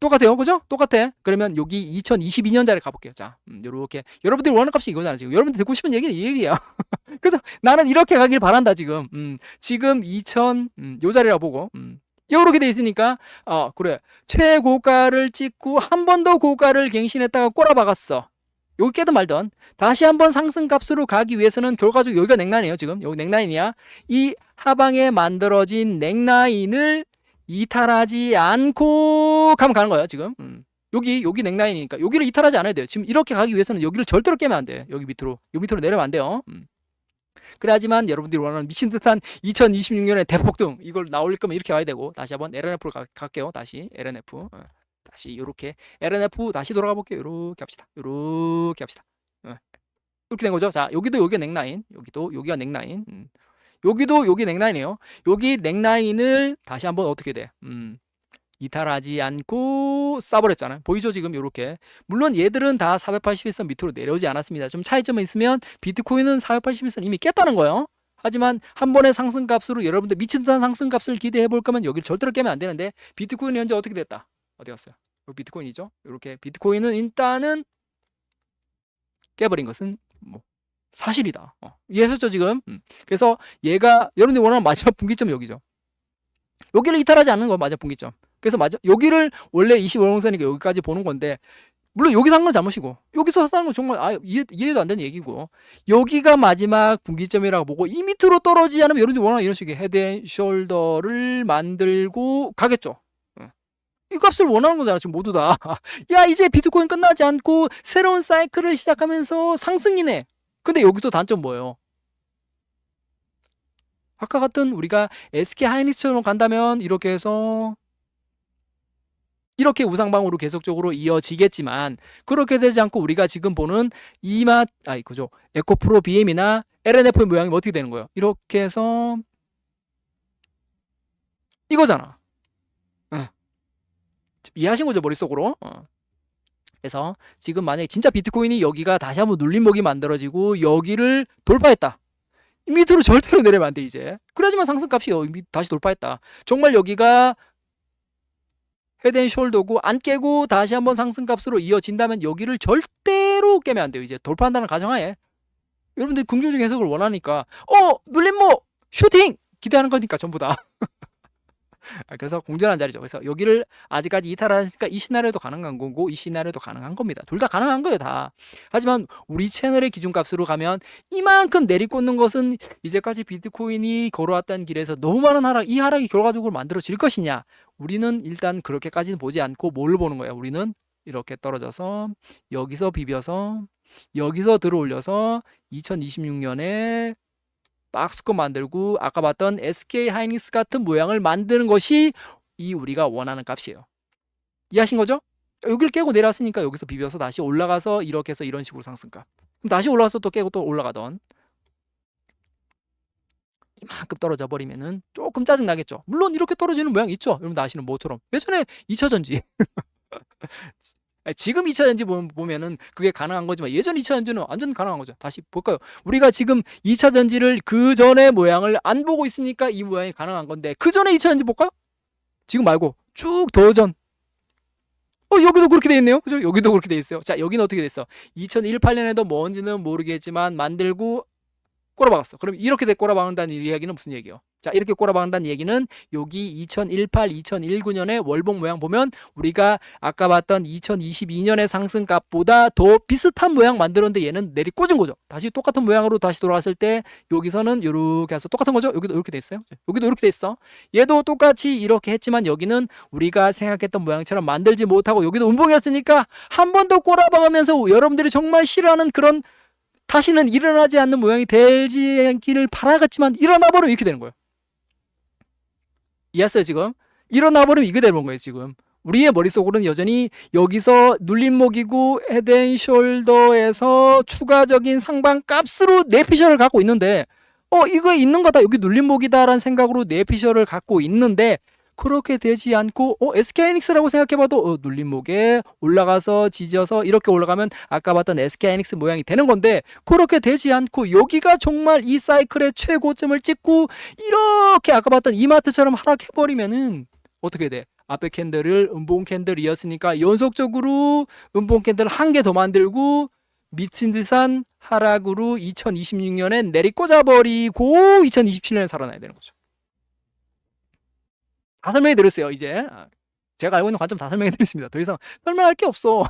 똑같아요. 그죠? 똑같아. 그러면 여기 2022년 자리 가볼게요. 자, 요렇게. 여러분들이 원하는 값이 이거잖아, 지금. 여러분들 듣고 싶은 얘기는 이 얘기야. 그래서 나는 이렇게 가길 바란다, 지금. 지금 요 자리라 보고. 요렇게 돼 있으니까, 그래. 최고가를 찍고 한 번 더 고가를 갱신했다가 꼬라박았어. 여기 깨든 말든. 다시 한번 상승값으로 가기 위해서는 결과적으로 여기가 넥라인이에요, 지금. 여기 넥라인이야. 이 하방에 만들어진 넥라인을 이탈하지 않고 가면 가는 거예요, 지금. 여기 넥라인이니까 여기를 이탈하지 않아야 돼요. 지금 이렇게 가기 위해서는 여기를 절대로 깨면 안 돼. 여기 밑으로 내려면 안 돼요. 그래야지만 여러분들이 원하는 미친 듯한 2026년의 대폭등 이걸 나올 거면 이렇게 와야 되고. 다시 한번 LNF로 갈게요. 다시 LNF. 다시 이렇게 LNF 다시 돌아가 볼게요. 이렇게 합시다. 이렇게 합시다. 이렇게 된 거죠. 자, 여기가 넥라인. 여기가 넥라인. 여기도 여기 넥라인이에요. 여기 넥라인을 다시 한번 어떻게 돼? 이탈하지 않고 싸버렸잖아요. 보이죠? 지금 이렇게. 물론 얘들은 다 481선 밑으로 내려오지 않았습니다. 좀 차이점이 있으면 비트코인은 481선 이미 깼다는 거예요. 하지만 한 번의 상승값으로 여러분들 미친 듯한 상승값을 기대해 볼 거면 여기를 절대로 깨면 안 되는데 비트코인이 현재 어떻게 됐다? 어디 갔어요? 여기 비트코인이죠. 이렇게 비트코인은 일단은 깨버린 것은 뭐 사실이다. 이해하셨죠 지금? 그래서 얘가 여러분들이 원하는 마지막 분기점이 여기죠. 여기를 이탈하지 않는 거 마지막 분기점. 그래서 여기를 원래 25형선이니까 여기까지 보는 건데 물론 여기서 한 건 잘못이고 여기서 하는 건 정말 이해도 안 되는 얘기고 여기가 마지막 분기점이라고 보고 이 밑으로 떨어지지 않으면 여러분들이 원하는 이런 식의 헤드앤숄더를 만들고 가겠죠. 이 값을 원하는 거잖아 지금 모두 다. 야 이제 비트코인 끝나지 않고 새로운 사이클을 시작하면서 상승이네. 근데 여기서 단점 뭐예요? 아까 같은 우리가 SK 하이닉스처럼 간다면 이렇게 해서 이렇게 우상방으로 계속적으로 이어지겠지만 그렇게 되지 않고 우리가 지금 보는 그죠? 에코프로 BM이나 LNF의 모양이 어떻게 되는 거예요? 이렇게 해서 이거잖아. 이해하신 거죠 머릿속으로? 그래서 지금 만약에 진짜 비트코인이 여기가 다시 한번 눌림목이 만들어지고 여기를 돌파했다. 밑으로 절대로 내려면 안 돼 이제. 그래야지만 상승값이 다시 돌파했다. 정말 여기가 헤드앤숄더고 안 깨고 다시 한번 상승값으로 이어진다면 여기를 절대로 깨면 안 돼요. 이제 돌파한다는 가정하에. 여러분들이 긍정적인 해석을 원하니까 눌림목 슈팅 기대하는 거니까 전부 다. 그래서 공존한 자리죠. 그래서 여기를 아직까지 이탈하니까 이 시나리오도 가능한 거고 이 시나리오도 가능한 겁니다. 둘 다 가능한 거예요 다. 하지만 우리 채널의 기준값으로 가면 이만큼 내리꽂는 것은 이제까지 비트코인이 걸어왔던 길에서 너무 많은 하락, 이 하락이 결과적으로 만들어질 것이냐. 우리는 일단 그렇게까지는 보지 않고 뭘 보는 거예요. 우리는 이렇게 떨어져서 여기서 비벼서 여기서 들어올려서 2026년에 박스권 만들고 아까 봤던 SK 하이닉스 같은 모양을 만드는 것이 이 우리가 원하는 값이에요. 이해하신 거죠? 여기를 깨고 내려왔으니까 여기서 비벼서 다시 올라가서 이렇게 해서 이런 식으로 상승값. 그럼 다시 올라와서 또 깨고 또 올라가던 이만큼 떨어져 버리면은 조금 짜증 나겠죠. 물론 이렇게 떨어지는 모양 있죠. 여러분 아시는 뭐처럼 예전에 2차전지 지금 2차전지 보면은 그게 가능한 거지만 예전 2차전지는 완전 가능한 거죠. 다시 볼까요? 우리가 지금 2차전지를 그 전의 모양을 안 보고 있으니까 이 모양이 가능한 건데 그 전에 2차전지 볼까요? 지금 말고 쭉 더 전. 여기도 그렇게 돼 있네요. 그죠? 여기도 그렇게 돼 있어요. 자, 여기는 어떻게 됐어? 2018년에도 뭔지는 모르겠지만 만들고 꼬라박았어. 그럼 이렇게 돼 꼬라박는다는 이야기는 무슨 얘기예요? 자, 이렇게 꼬라박는다는 얘기는 여기 2018, 2019년의 월봉 모양 보면 우리가 아까 봤던 2022년의 상승값보다 더 비슷한 모양 만들었는데 얘는 내리 꽂은 거죠. 다시 똑같은 모양으로 다시 돌아왔을 때 여기서는 이렇게 해서 똑같은 거죠. 여기도 이렇게 돼 있어요. 여기도 이렇게 돼 있어. 얘도 똑같이 이렇게 했지만 여기는 우리가 생각했던 모양처럼 만들지 못하고 여기도 음봉이었으니까 한 번 더 꼬라박으면서 여러분들이 정말 싫어하는 그런 다시는 일어나지 않는 모양이 되지 않기를 바라겠지만 일어나 버리면 이렇게 되는 거예요. 이해했어요 지금? 일어나 버리면 이게 되는 거예요 지금. 우리의 머릿속으로는 여전히 여기서 눌림목이고 헤드앤숄더에서 추가적인 상방 값으로 내피셜을 갖고 있는데 이거 있는 거다 여기 눌림목이다라는 생각으로 내피셜을 갖고 있는데 그렇게 되지 않고 SK하이닉스라고 생각해봐도 눌림목에 올라가서 지져서 이렇게 올라가면 아까 봤던 SK하이닉스 모양이 되는 건데 그렇게 되지 않고 여기가 정말 이 사이클의 최고점을 찍고 이렇게 아까 봤던 이마트처럼 하락해버리면은 어떻게 돼? 앞에 캔들을 음봉 캔들이었으니까 연속적으로 음봉 캔들 한 개 더 만들고 미친 듯한 하락으로 2026년엔 내리꽂아버리고 2027년에 살아나야 되는 거죠. 다 설명해 드렸어요 이제. 제가 알고 있는 관점 다 설명해 드렸습니다. 더 이상 설명할 게 없어.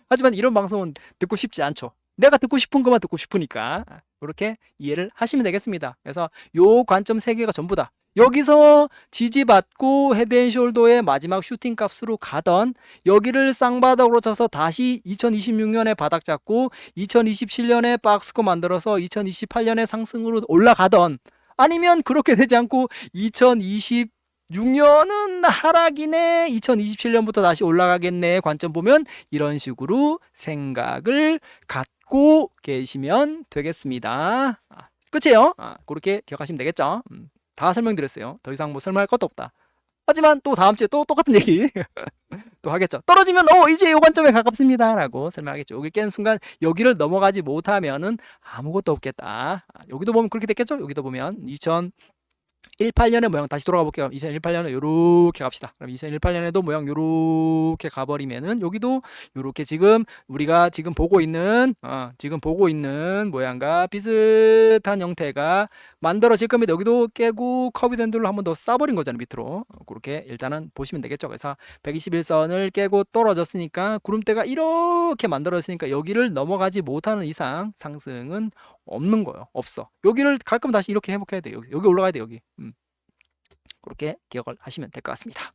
하지만 이런 방송은 듣고 싶지 않죠. 내가 듣고 싶은 것만 듣고 싶으니까 그렇게 이해를 하시면 되겠습니다. 그래서 요 관점 3개가 전부다. 여기서 지지받고 헤드앤숄더의 마지막 슈팅 값으로 가던 여기를 쌍바닥으로 쳐서 다시 2026년에 바닥 잡고 2027년에 박스코 만들어서 2028년에 상승으로 올라가던 아니면 그렇게 되지 않고 2026년은 하락이네 2027년부터 다시 올라가겠네 관점 보면 이런 식으로 생각을 갖고 계시면 되겠습니다. 끝이에요. 그렇게 기억하시면 되겠죠. 다 설명드렸어요. 더 이상 뭐 설명할 것도 없다. 하지만 또 다음 주에 또 똑같은 얘기 또 하겠죠. 떨어지면 이제 요 관점에 가깝습니다 라고 설명하겠죠. 여기 깨는 순간 여기를 넘어가지 못하면은 아무것도 없겠다. 여기도 보면 그렇게 됐겠죠. 여기도 보면 2018년의 모양 다시 돌아가 볼게요. 2018년에 요렇게 갑시다. 그럼 2018년에도 모양 요렇게 가버리면은 여기도 요렇게 지금 우리가 지금 보고 있는 모양과 비슷한 형태가 만들어질 겁니다. 여기도 깨고 커비드 핸들로 한 번 더 쏴버린 거잖아요. 밑으로. 그렇게 일단은 보시면 되겠죠. 그래서 121선을 깨고 떨어졌으니까 구름대가 이렇게 만들어졌으니까 여기를 넘어가지 못하는 이상 상승은 없는 거예요. 없어. 여기를 갈 거면 다시 이렇게 회복해야 돼요. 여기 올라가야 돼. 여기. 그렇게 기억을 하시면 될 것 같습니다.